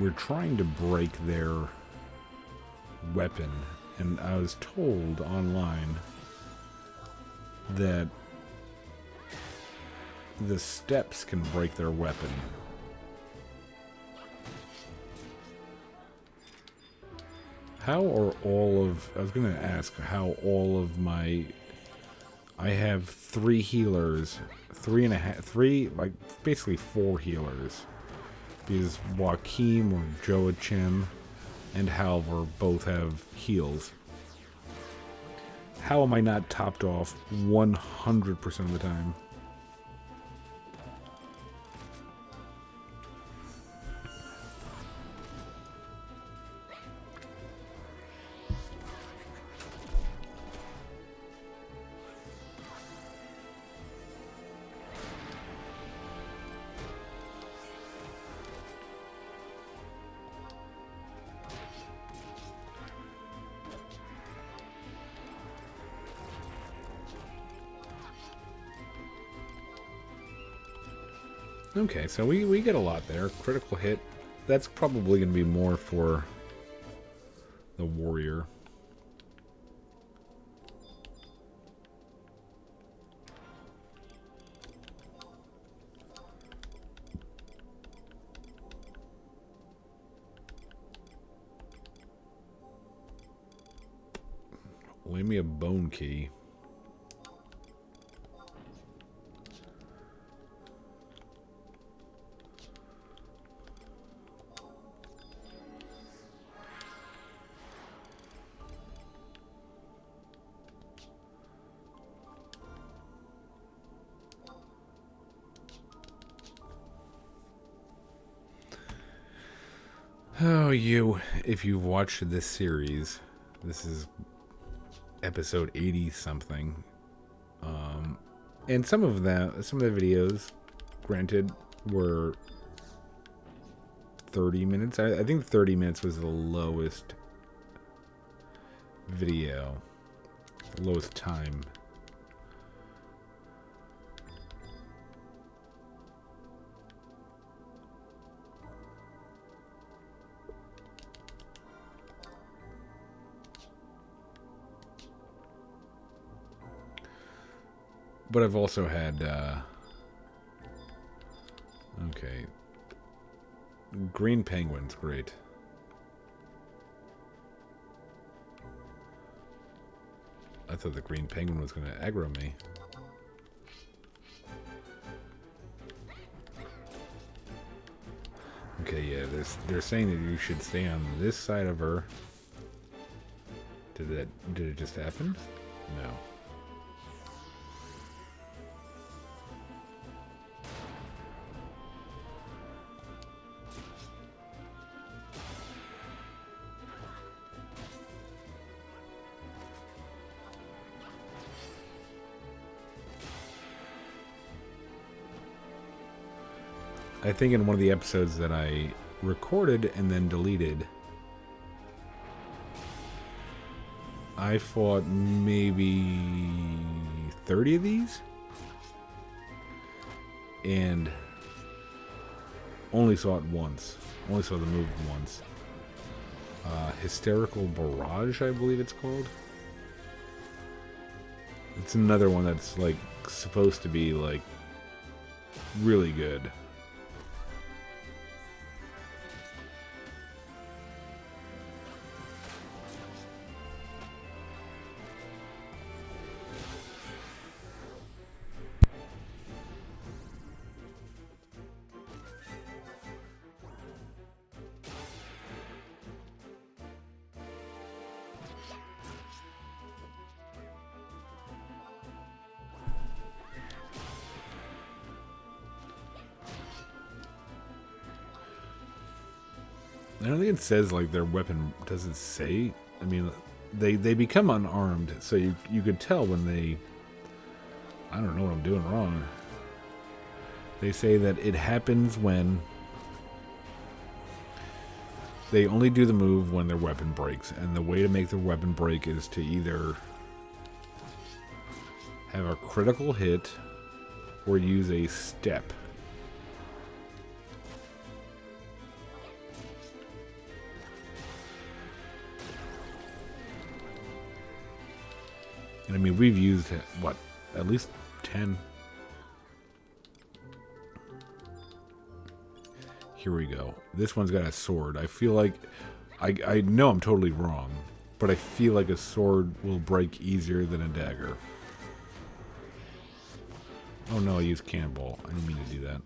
We're trying to break their weapon, and I was told online that the steps can break their weapon. How are all of... I was going to ask how all of my... I have 3 healers. 3, like, basically 4 healers. Because Joachim or Joachim and Halvar both have heals. How am I not topped off 100% of the time? Okay, so we get a lot there. Critical hit. That's probably going to be more for the warrior. Leave me a bone key. Oh, if you've watched this series, this is episode 80 something. And some of the videos, granted, were 30 minutes. I think 30 minutes was the lowest video, lowest time. But I've also had, okay, Green Penguin's great. I thought the Green Penguin was going to aggro me. they're saying that you should stay on this side of her. Did it just happen? No. I think in one of the episodes that I recorded and then deleted, I fought maybe 30 of these and only saw it once. Only saw the move once. Hysterical Barrage, I believe it's called. It's another one that's like supposed to be like really good. I don't think it says like their weapon doesn't say. I mean, they become unarmed, so you could tell when they. I don't know what I'm doing wrong. They say that it happens when they only do the move when their weapon breaks, and the way to make their weapon break is to either have a critical hit or use a step. And I mean, we've used, what, at least 10? Here we go. This one's got a sword. I feel like, I know I'm totally wrong, but I feel like a sword will break easier than a dagger. Oh no, I used cannonball. I didn't mean to do that.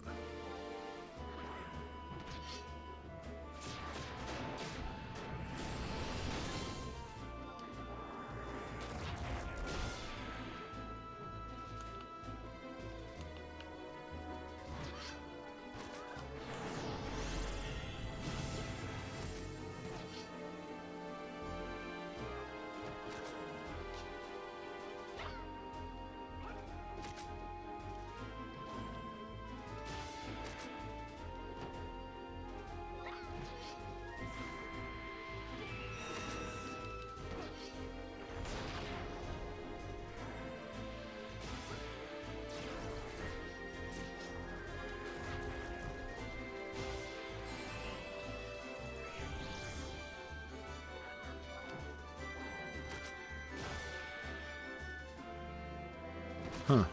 Huh.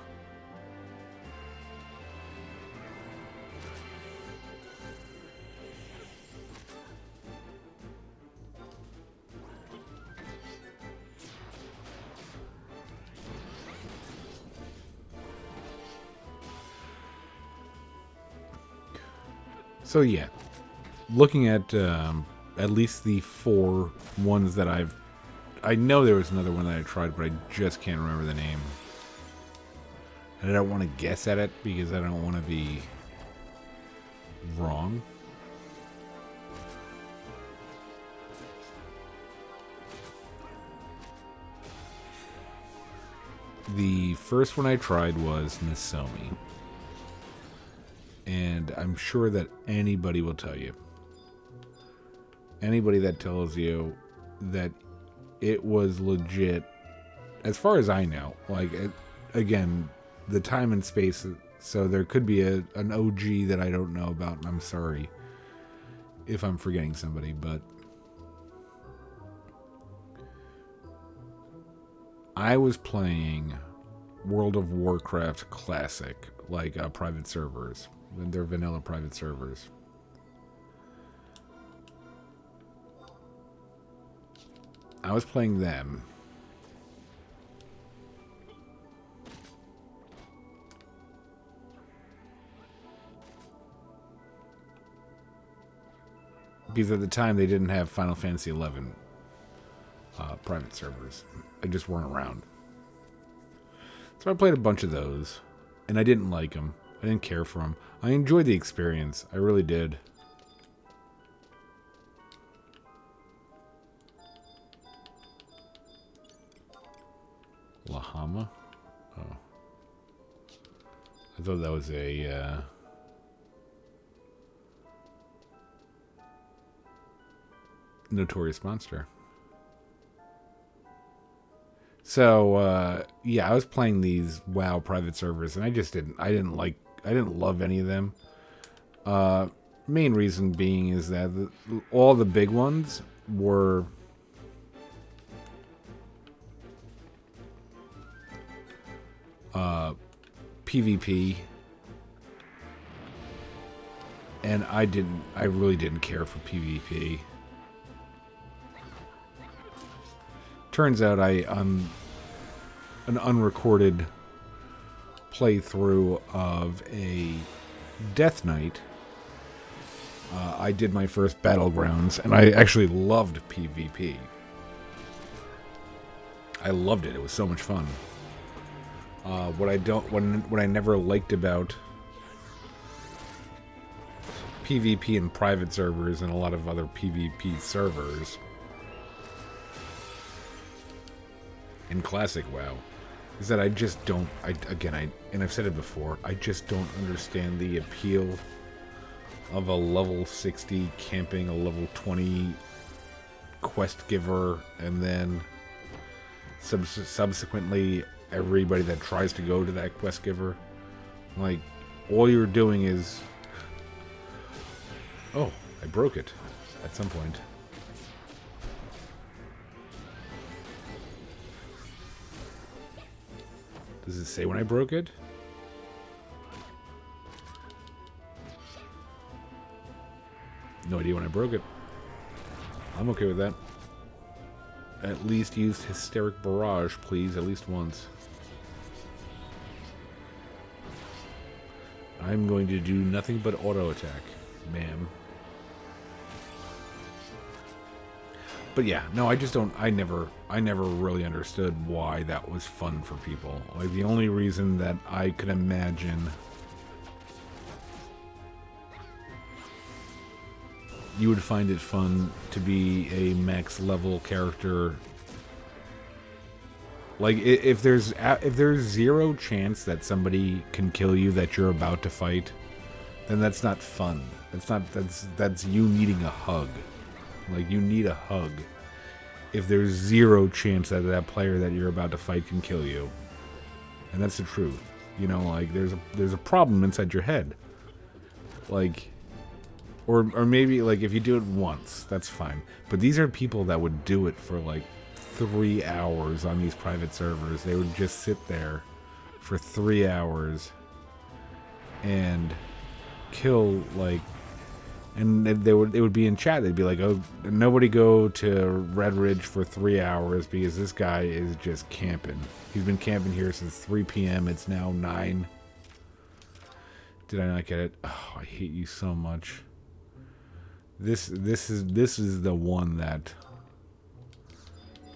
So yeah, looking at least the 4 ones that I know there was another one that I tried, but I just can't remember the name. And I don't want to guess at it because I don't want to be wrong. The first one I tried was Nasomi. And I'm sure that anybody will tell you. Anybody that tells you that it was legit, as far as I know, like, again, the time and space, so there could be an OG that I don't know about, and I'm sorry if I'm forgetting somebody, but I was playing World of Warcraft Classic, like private servers, they're vanilla private servers. I was playing them. because at the time they didn't have Final Fantasy XI private servers. They just weren't around. So I played a bunch of those, and I didn't like them. I didn't care for them. I enjoyed the experience. I really did. Lahama? Oh. I thought that was a... notorious monster. So, yeah, I was playing these WoW private servers, and I didn't love any of them. Main reason being is that all the big ones were PvP, and I really didn't care for PvP. Turns out I'm an unrecorded playthrough of a Death Knight. I did my first Battlegrounds, and I actually loved PvP. I loved it. It was so much fun. What I never liked about PvP in private servers and a lot of other PvP servers in classic WoW is that I just don't, and I've said it before, I just don't understand the appeal of a level 60 camping a level 20 quest giver, and then subsequently everybody that tries to go to that quest giver, like, all you're doing is... Oh, I broke it at some point. Does it say when I broke it? No idea when I broke it. I'm okay with that. At least use Hysteric Barrage, please, at least once. I'm going to do nothing but auto attack, ma'am. But yeah, no, I just don't, I never really understood why that was fun for people. Like, the only reason that I could imagine you would find it fun to be a max level character, like, if there's zero chance that somebody can kill you that you're about to fight, then that's not fun. That's you needing a hug. Like, you need a hug if there's zero chance that that player that you're about to fight can kill you. And that's the truth. You know, like, there's a problem inside your head. Like, or maybe, like, if you do it once, that's fine. But these are people that would do it for, like, 3 hours on these private servers. They would just sit there for 3 hours and kill, like, and it would be in chat. They'd be like, "Oh, nobody go to Red Ridge for 3 hours because this guy is just camping. He's been camping here since 3 p.m. It's now 9." Did I not get it? Oh, I hate you so much. This is the one that.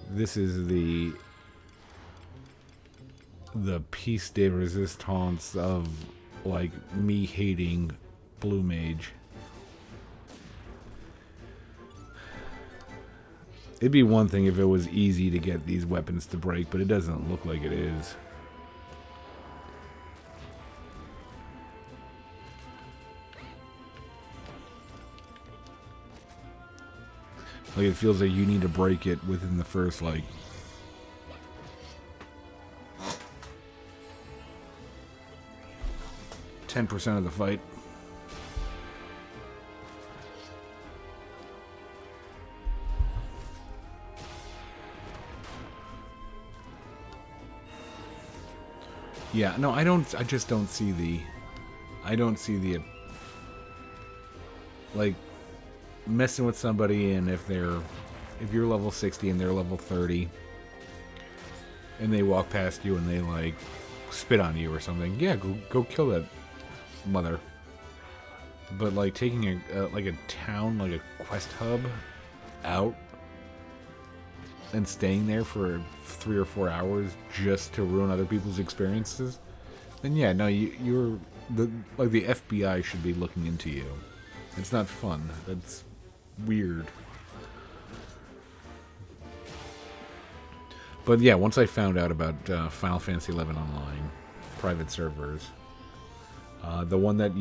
This is the piece de resistance of, like, me hating Blue Mage. It'd be one thing if it was easy to get these weapons to break, but it doesn't look like it is. Like, it feels like you need to break it within the first, like, %10 of the fight. Yeah, no, I just don't see the, like, messing with somebody, and if you're level 60 and they're level 30 and they walk past you and they, like, spit on you or something, yeah, go kill that mother. But like taking a town, like a quest hub, out and staying there for 3 or 4 hours just to ruin other people's experiences, then yeah, no, you're the FBI should be looking into you. It's not fun. That's weird. But yeah, once I found out about Final Fantasy XI Online private servers, the one that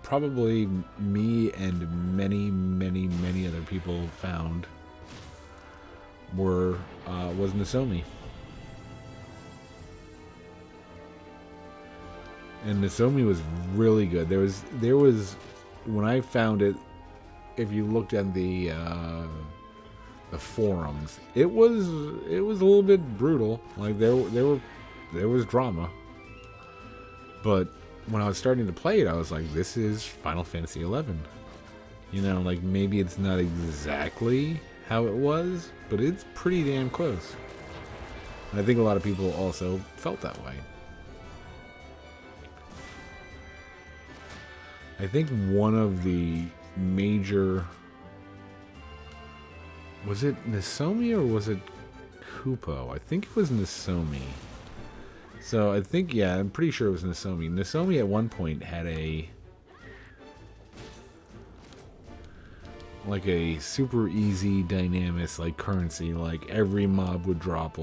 probably me and many other people found was Nozomi. And Nozomi was really good. There was when I found it, if you looked at the forums, it was a little bit brutal. Like there was drama. But when I was starting to play it, I was like, this is Final Fantasy XI. You know, like maybe it's not exactly how it was, but it's pretty damn close. And I think a lot of people also felt that way. I think one of the major... Was it Nozomi or was it Kupo? I think it was Nozomi. So I think, yeah, I'm pretty sure it was Nozomi. Nozomi at one point had a super easy dynamis like currency. Like every mob would drop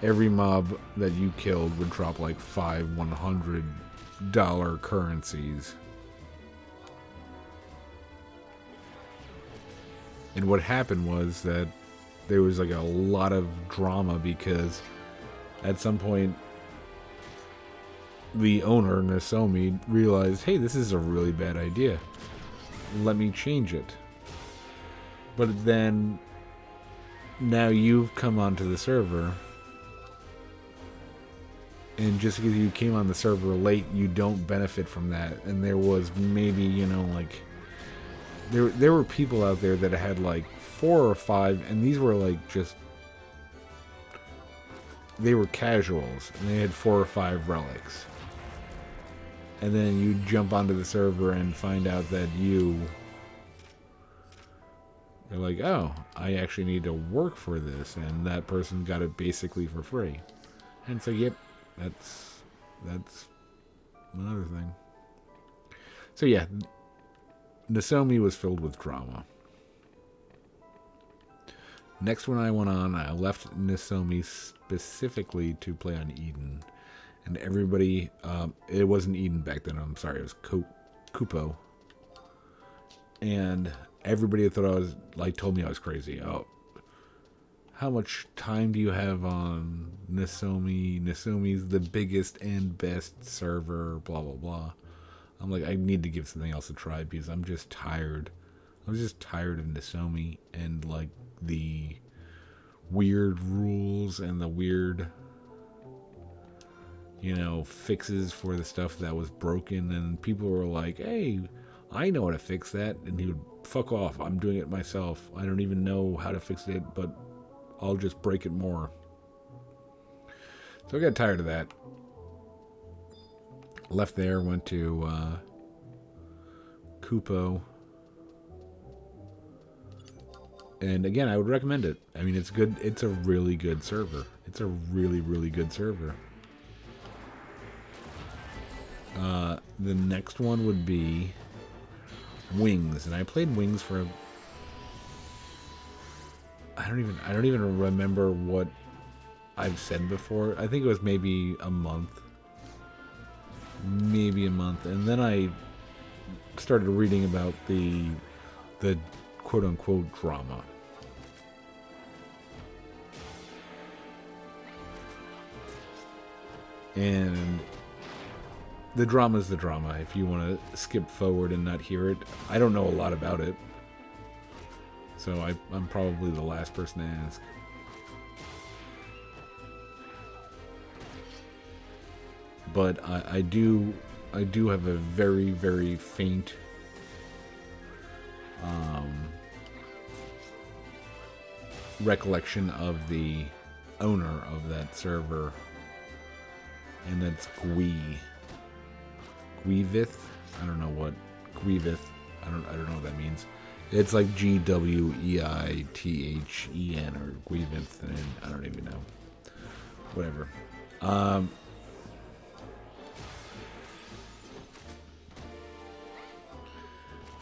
every mob that you killed would drop like 5 $100 currencies. And what happened was that there was like a lot of drama because at some point the owner, Nozomi, realized, hey, this is a really bad idea. Let me change it. But then now you've come onto the server, and just because you came on the server late, you don't benefit from that. And there was maybe, you know, like there were people out there that had like 4 or 5, and these were like just, they were casuals, and they had 4 or 5 relics. And then you jump onto the server and find out that you're like, oh, I actually need to work for this, and that person got it basically for free. And so, yep, that's another thing. So yeah, Nozomi was filled with drama. Next one I went on, I left Nozomi specifically to play on Eden. And everybody, it wasn't Eden back then, I'm sorry, it was Kupo. And everybody thought I was, like, told me I was crazy. Oh, how much time do you have on Nozomi? Nozomi's the biggest and best server, blah, blah, blah. I'm like, I need to give something else a try because I'm just tired. I was just tired of Nozomi and, like, the weird rules and the weird, you know, fixes for the stuff that was broken. And people were like, hey, I know how to fix that. And he would, fuck off, I'm doing it myself. I don't even know how to fix it, but I'll just break it more. So I got tired of that. Left there, went to Kupo. And again, I would recommend it. I mean, it's good. It's a really good server. It's a really, really good server. The next one would be Wings, and I played Wings for I don't even remember what I've said before. I think it was maybe a month, and then I started reading about the quote unquote drama. And the drama is the drama. If you want to skip forward and not hear it, I don't know a lot about it, so I'm probably the last person to ask. But I do have a very, very faint recollection of the owner of that server, and that's Gwivith. I don't know what Grieveth. I don't know what that means. It's like Gweithen or Grieveth, and I don't even know. Whatever. I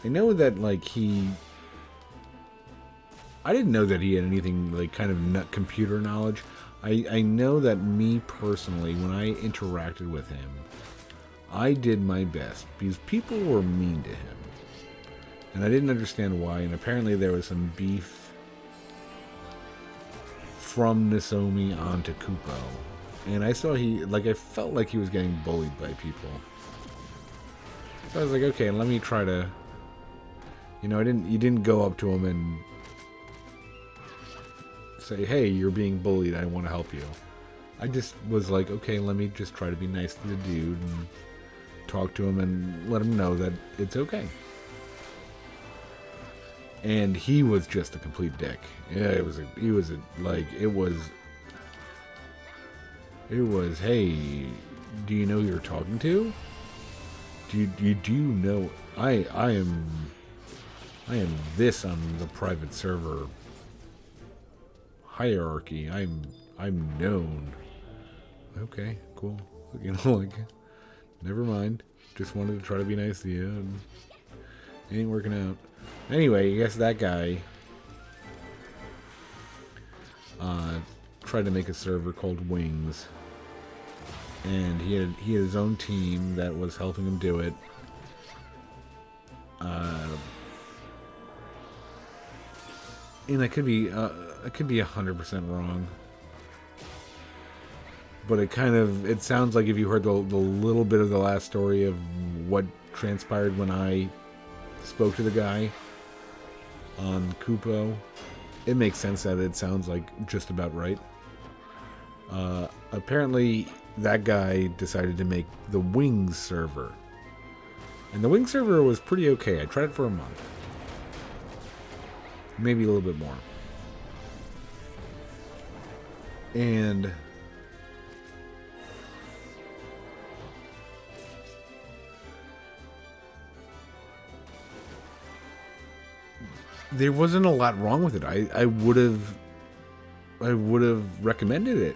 know that like I didn't know that he had anything like kind of nut computer knowledge. I know that me personally, when I interacted with him, I did my best because people were mean to him. And I didn't understand why, and apparently there was some beef from Nozomi onto Kupo. And I saw I felt like he was getting bullied by people. So I was like, okay, let me try to, you didn't go up to him and say, hey, you're being bullied, I want to help you. I just was like, okay, let me just try to be nice to the dude and talk to him and let him know that it's okay. And he was just a complete dick. Yeah, it was, hey, do you know who you're talking to? Do you know, I am this on the private server hierarchy. I'm known. Okay, cool. Never mind. Just wanted to try to be nice to you, and it ain't working out. Anyway, I guess that guy tried to make a server called Wings, and he had his own team that was helping him do it. And I could be 100% wrong, but it sounds like if you heard the little bit of the last story of what transpired when I spoke to the guy on Kupo, it makes sense that it sounds like just about right. Apparently, that guy decided to make the Wings server, and the Wings server was pretty okay. I tried it for a month. Maybe a little bit more. And there wasn't a lot wrong with it. I would have recommended it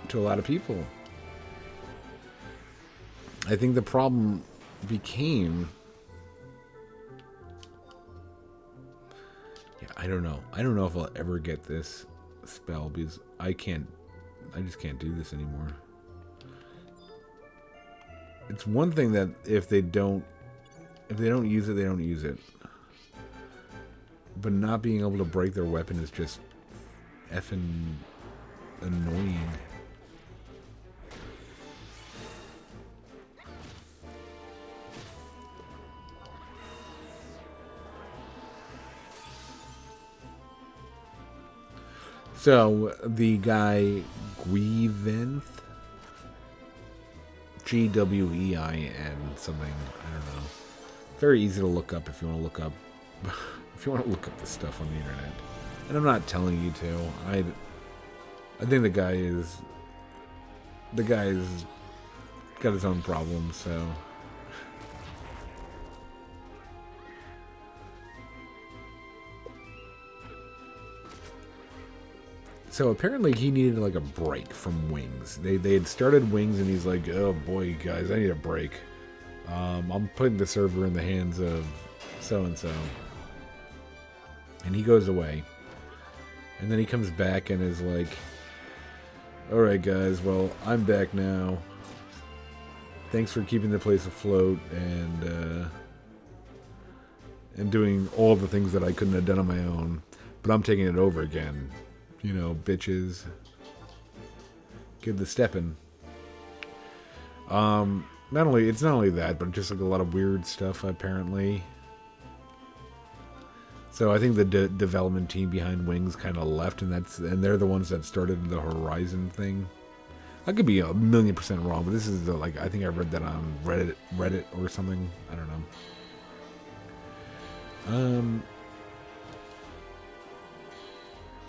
to a lot of people. I think the problem became, I don't know if I'll ever get this spell because I just can't do this anymore. It's one thing that if they don't use it, they don't use it. But not being able to break their weapon is just effing annoying. So, the guy Gweithen, Gwein something, I don't know. Very easy to look up if you want to look up this stuff on the internet. And I'm not telling you to. I think the guy's got his own problems, so. So apparently he needed like a break from Wings. They had started Wings and he's like, oh boy, guys, I need a break. I'm putting the server in the hands of so-and-so. And he goes away. And then he comes back and is like, alright guys, well, I'm back now. Thanks for keeping the place afloat and doing all the things that I couldn't have done on my own. But I'm taking it over again. You know, bitches. Get the steppin'. It's not only that, but just like a lot of weird stuff apparently. So I think the development team behind Wings kind of left, and they're the ones that started the Horizon thing. I could be 1,000,000% wrong, but this is I think I read that on Reddit or something. I don't know.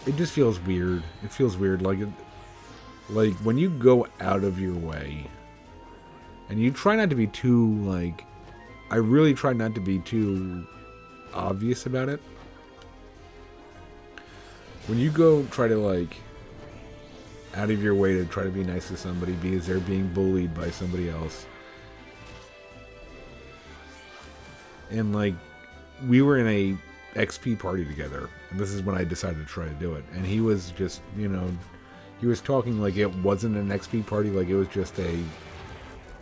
It just feels weird. It feels weird, like when you go out of your way, and you try not to be too I really try not to be too obvious about it. When you go try to, like, out of your way to try to be nice to somebody because they're being bullied by somebody else. And, like, we were in a XP party together, and this is when I decided to try to do it. And he was just, you know, he was talking like it wasn't an XP party, like it was just a,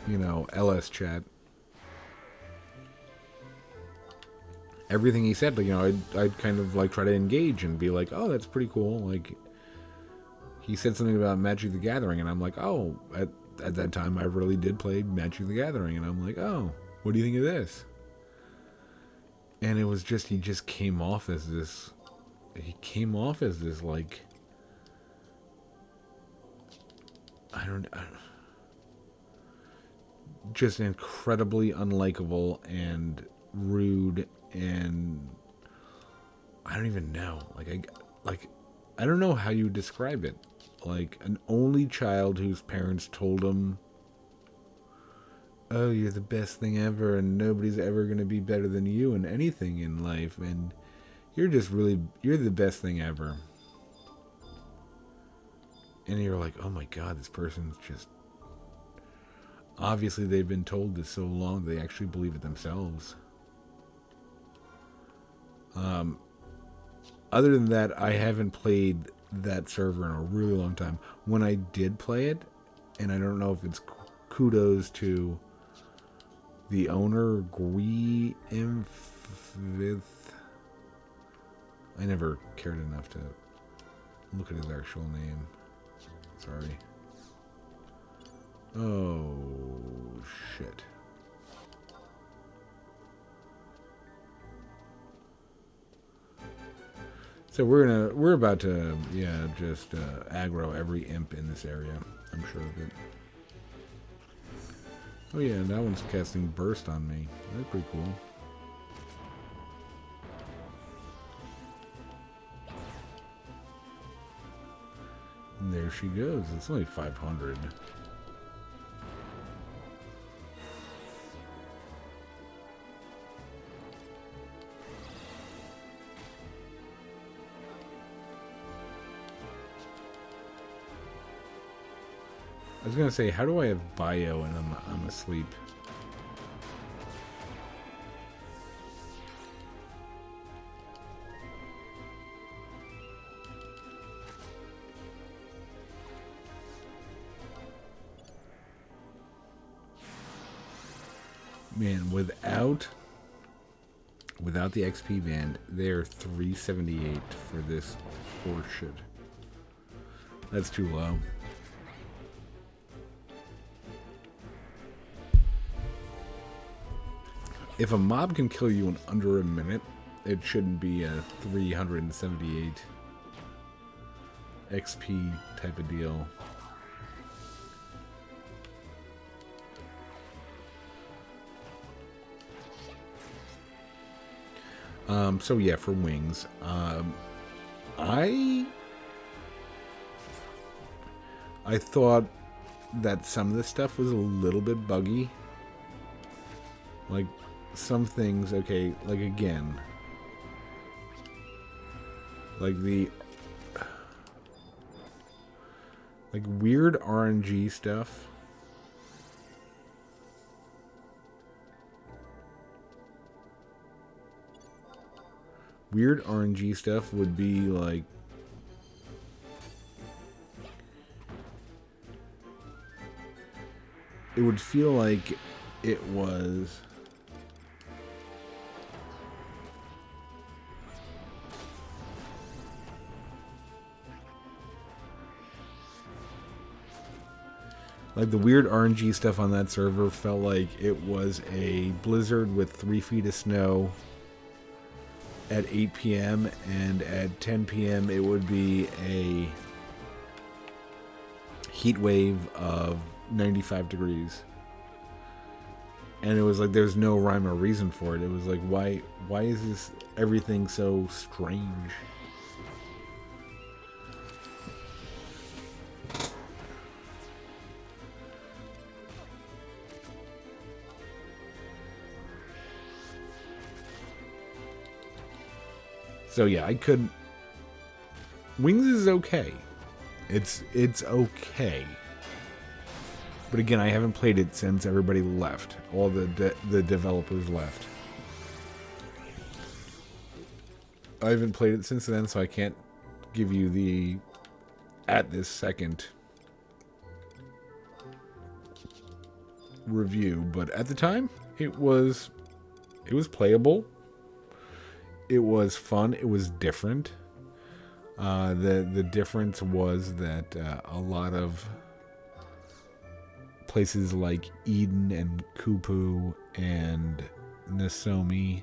you know, LS chat. Everything he said, like, you know, I'd kind of like try to engage and be like, oh, that's pretty cool. Like, he said something about Magic the Gathering, and I'm like, oh, at that time I really did play Magic the Gathering, and I'm like, oh, what do you think of this? And it was just, he just came off as this, like, I don't just incredibly unlikable and rude, and I don't even know. I don't know how you describe it. Like, an only child whose parents told him, oh, you're the best thing ever, and nobody's ever going to be better than you in anything in life, and you're the best thing ever. And you're like, oh my god, this person's just, obviously they've been told this so long, they actually believe it themselves. Other than that, I haven't played that server in a really long time. When I did play it, and I don't know if it's kudos to the owner, Gui Imfith. I never cared enough to look at his actual name. Sorry. Oh, shit. So we're about to, just aggro every imp in this area. I'm sure of it. Oh yeah, that one's casting Burst on me. That's pretty cool. And there she goes. It's only 500. I was gonna say, how do I have bio and I'm asleep? Man, without the XP band, they're 378 for this horseshit. That's too low. If a mob can kill you in under a minute, it shouldn't be a 378 XP type of deal. So yeah, for wings, I thought that some of this stuff was a little bit buggy. Like, some things, okay, like again, like the weird RNG stuff. Weird RNG stuff would be like, it would feel like it was like the weird RNG stuff on that server felt like it was a blizzard with 3 feet of snow at 8 p.m. and at 10 p.m. it would be a heat wave of 95 degrees. And it was like there's no rhyme or reason for it. It was like, why is this everything so strange? So yeah, I could. Wings is okay. It's okay. But again, I haven't played it since everybody left. All the developers left. I haven't played it since then, so I can't give you the at this second review. But at the time, it was playable. It was fun. It was different. The difference was that a lot of places like Eden and Kupu and Nasomi,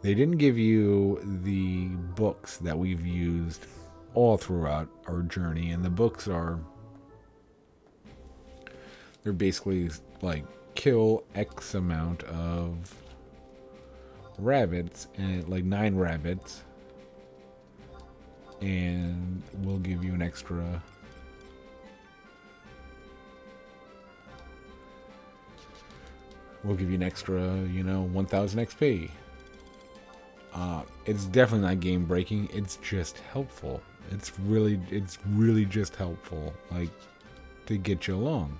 they didn't give you the books that we've used all throughout our journey. And the books they're basically like kill X amount of rabbits, and like 9 rabbits, and we'll give you an extra you know, 1000 XP. It's definitely not game breaking. It's just helpful. It's really just helpful, like, to get you along.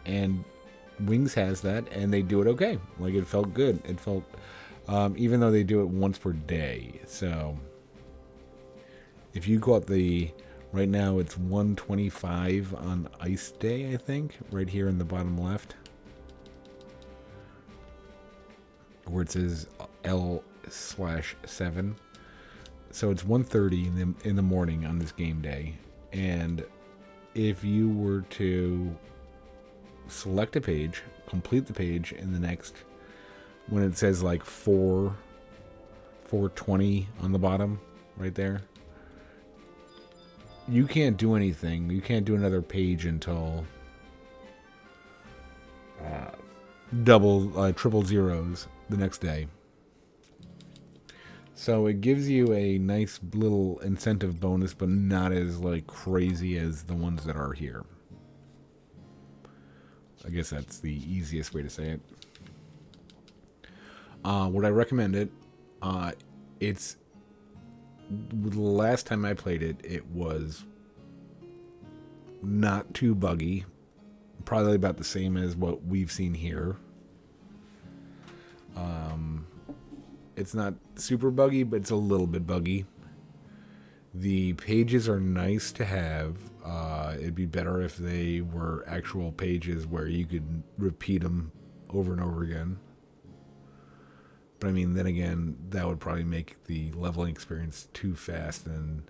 And Wings has that, and they do it okay. Like, it felt good. It felt, even though they do it once per day. So, if you go out right now it's 125 on Ice Day, I think, right here in the bottom left, where it says L/7. So it's 1:30 in the morning on this game day, and if you were to select a page, complete the page, in the next, when it says like 420 on the bottom right there, you can't do anything. You can't do another page until triple zeros the next day. So it gives you a nice little incentive bonus, but not as like crazy as the ones that are here. I guess that's the easiest way to say it. Would I recommend it? It's the last time I played it, it was not too buggy. Probably about the same as what we've seen here. It's not super buggy, but it's a little bit buggy. The pages are nice to have. It'd be better if they were actual pages where you could repeat them over and over again. But I mean, then again, that would probably make the leveling experience too fast, and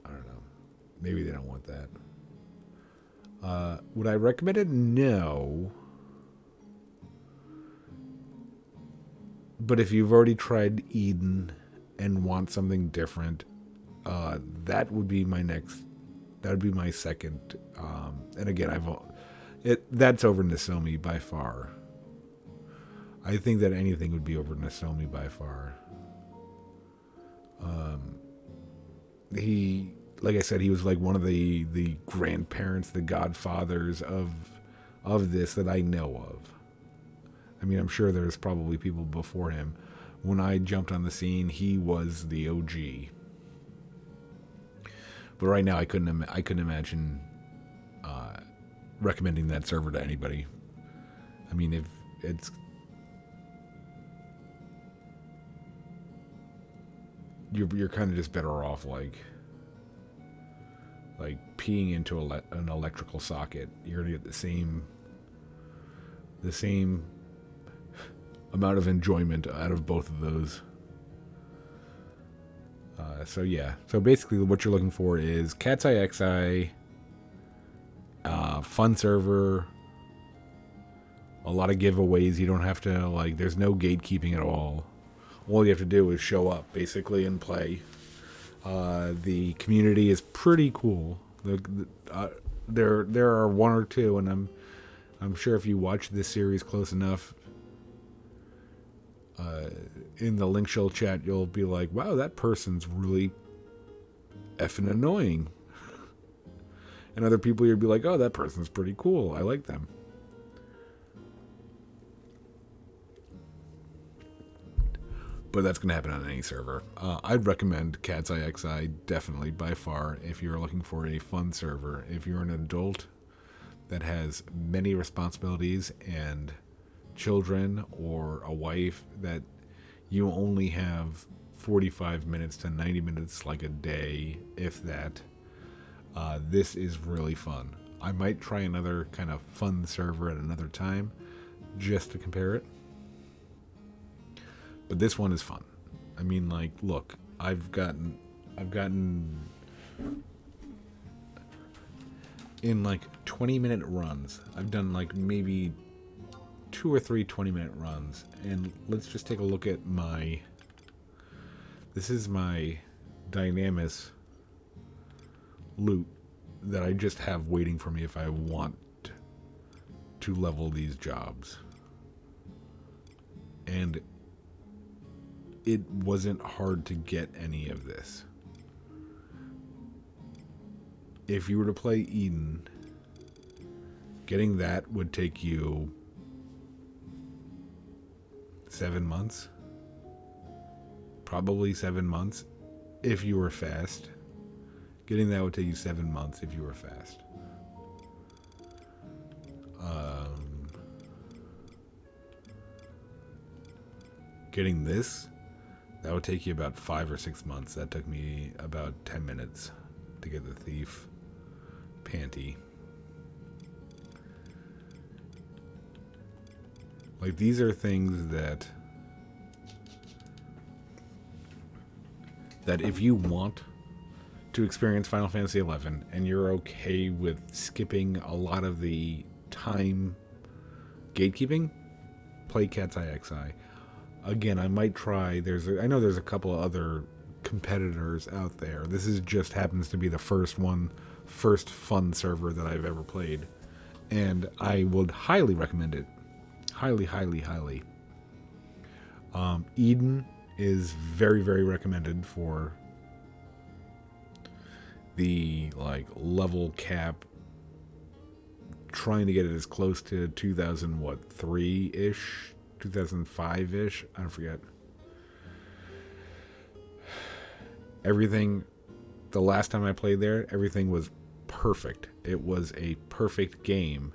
I don't know. Maybe they don't want that. Would I recommend it? No. But if you've already tried Eden and want something different, that would be my second. And again, that's over Nasomi by far. I think that anything would be over Nasomi by far. He, like I said, he was like one of the grandparents, the godfathers of this that I know of. I mean, I'm sure there's probably people before him. When I jumped on the scene, he was the OG. But right now, I couldn't imagine recommending that server to anybody. I mean, if it's you're kind of just better off like peeing into an electrical socket. You're gonna get the same amount of enjoyment out of both of those. So yeah. So basically, what you're looking for is CatsEyeXI, fun server, a lot of giveaways. You don't have to there's no gatekeeping at all. All you have to do is show up, basically, and play. The community is pretty cool. There are one or two, and I'm sure if you watch this series close enough, in the link shell chat, you'll be like, wow, that person's really effing annoying. And other people, you'll be like, oh, that person's pretty cool. I like them. but that's going to happen on any server. I'd recommend CatsEyeXI definitely by far if you're looking for a fun server. If you're an adult that has many responsibilities and children or a wife that you only have 45 minutes to 90 minutes like a day, if that, this is really fun. I might try another kind of fun server at another time just to compare it. But this one is fun. I mean, like, look, I've gotten in like 20-minute runs. I've done like maybe 2 or 3 20-minute runs. And let's just take a look at this is my Dynamis loot that I just have waiting for me if I want to level these jobs. And it wasn't hard to get any of this. If you were to play Eden, getting that would take you 7 months. Probably 7 months if you were fast. Getting that would take you 7 months if you were fast. Getting this, that would take you about 5 or 6 months. That took me about 10 minutes to get the thief panty. Like, these are things that if you want to experience Final Fantasy XI and you're okay with skipping a lot of the time gatekeeping, play CatsEyeXI. Again, I might try. I know there's a couple of other competitors out there. This just happens to be the first fun server that I've ever played, and I would highly recommend it. Highly, highly, highly. Eden is very, very recommended for the level cap. Trying to get it as close to 2003-ish. 2005-ish, I forget. Everything, the last time I played there, everything was perfect. It was a perfect game.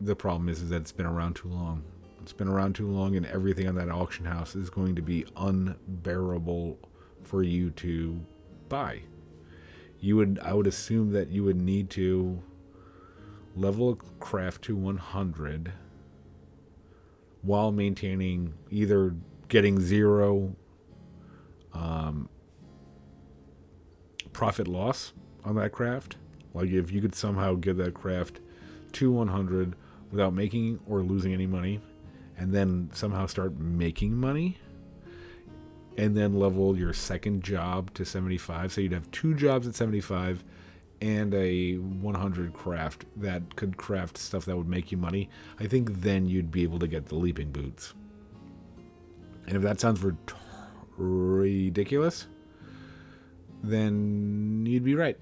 The problem is that it's been around too long. It's been around too long, and everything on that auction house is going to be unbearable for you to buy. I would assume that you would need to level a craft to 100 while maintaining either getting 0 profit loss on that craft. Like, if you could somehow get that craft to 100 without making or losing any money, and then somehow start making money, and then level your second job to 75, so you'd have 2 jobs at 75 and a 100 craft that could craft stuff that would make you money. I think then you'd be able to get the leaping boots. And if that sounds ridiculous, then you'd be right.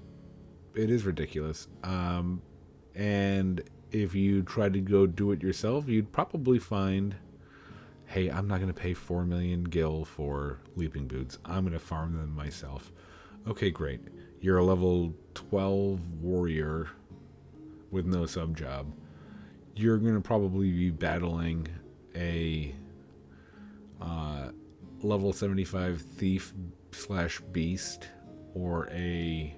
It is ridiculous. And if you try to go do it yourself, you'd probably find, hey, I'm not going to pay 4 million gil for leaping boots. I'm going to farm them myself. Okay, great. You're a level 12 warrior with no sub job. You're going to probably be battling a level 75 thief / beast, or a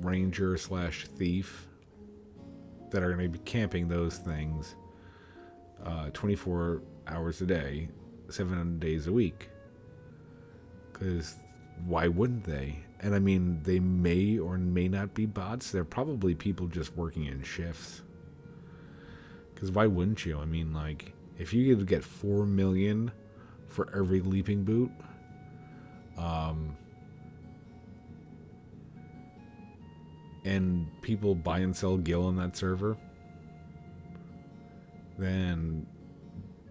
ranger / thief that are going to be camping those things 24 hours a day, 7 days a week. Because why wouldn't they? And I mean, they may or may not be bots. They're probably people just working in shifts. Because why wouldn't you? I mean, like, if you could get 4 million for every leaping boot, and people buy and sell gil on that server, then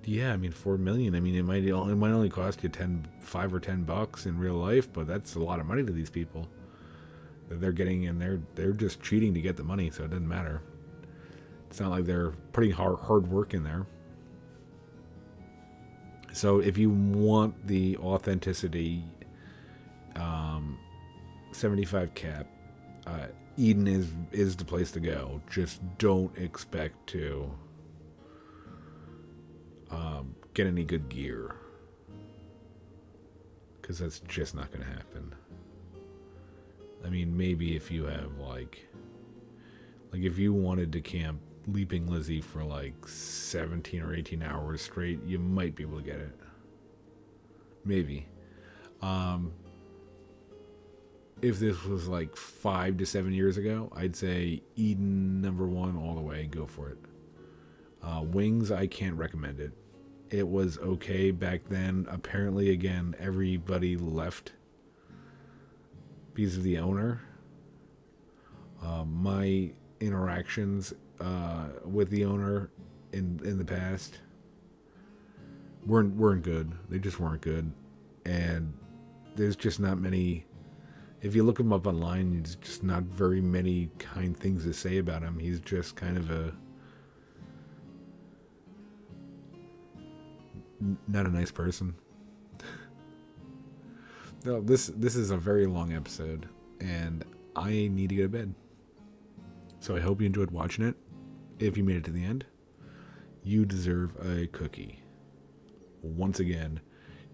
yeah, I mean, 4 million. I mean, it might only cost you $5 or $10 in real life, but that's a lot of money to these people that they're getting, and they're just cheating to get the money, so it doesn't matter. It's not like they're putting hard work in there. So if you want the authenticity, 75 cap, Eden is the place to go. Just don't expect to get any good gear, because that's just not going to happen. I mean, maybe if you have like if you wanted to camp Leaping Lizzie for like 17 or 18 hours straight, you might be able to get it. Maybe. If this was like 5 to 7 years ago, I'd say Eden #1 all the way. Go for it. Wings, I can't recommend it. It was okay back then. Apparently, again, everybody left because of the owner. My interactions with the owner in the past weren't good. They just weren't good, and there's just not many. If you look him up online, there's just not very many kind things to say about him. He's just kind of not a nice person. No, this is a very long episode, and I need to go to bed. So I hope you enjoyed watching it. If you made it to the end, you deserve a cookie. Once again,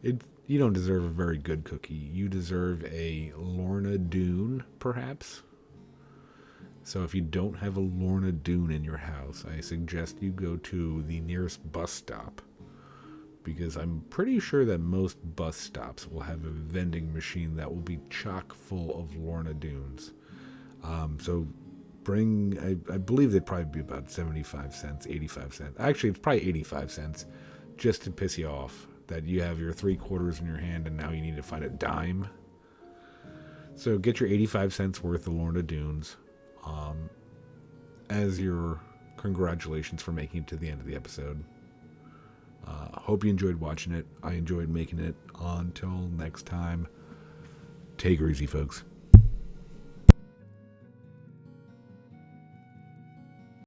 you don't deserve a very good cookie. You deserve a Lorna Doone, perhaps. So if you don't have a Lorna Doone in your house, I suggest you go to the nearest bus stop, because I'm pretty sure that most bus stops will have a vending machine that will be chock full of Lorna Doones. So bring, I believe they'd probably be about 75 cents, 85 cents. Actually, it's probably 85 cents, just to piss you off that you have your 3 quarters in your hand and now you need to find a dime. So get your 85 cents worth of Lorna Doones as your congratulations for making it to the end of the episode. Hope you enjoyed watching it. I enjoyed making it. Until next time, take her easy, folks.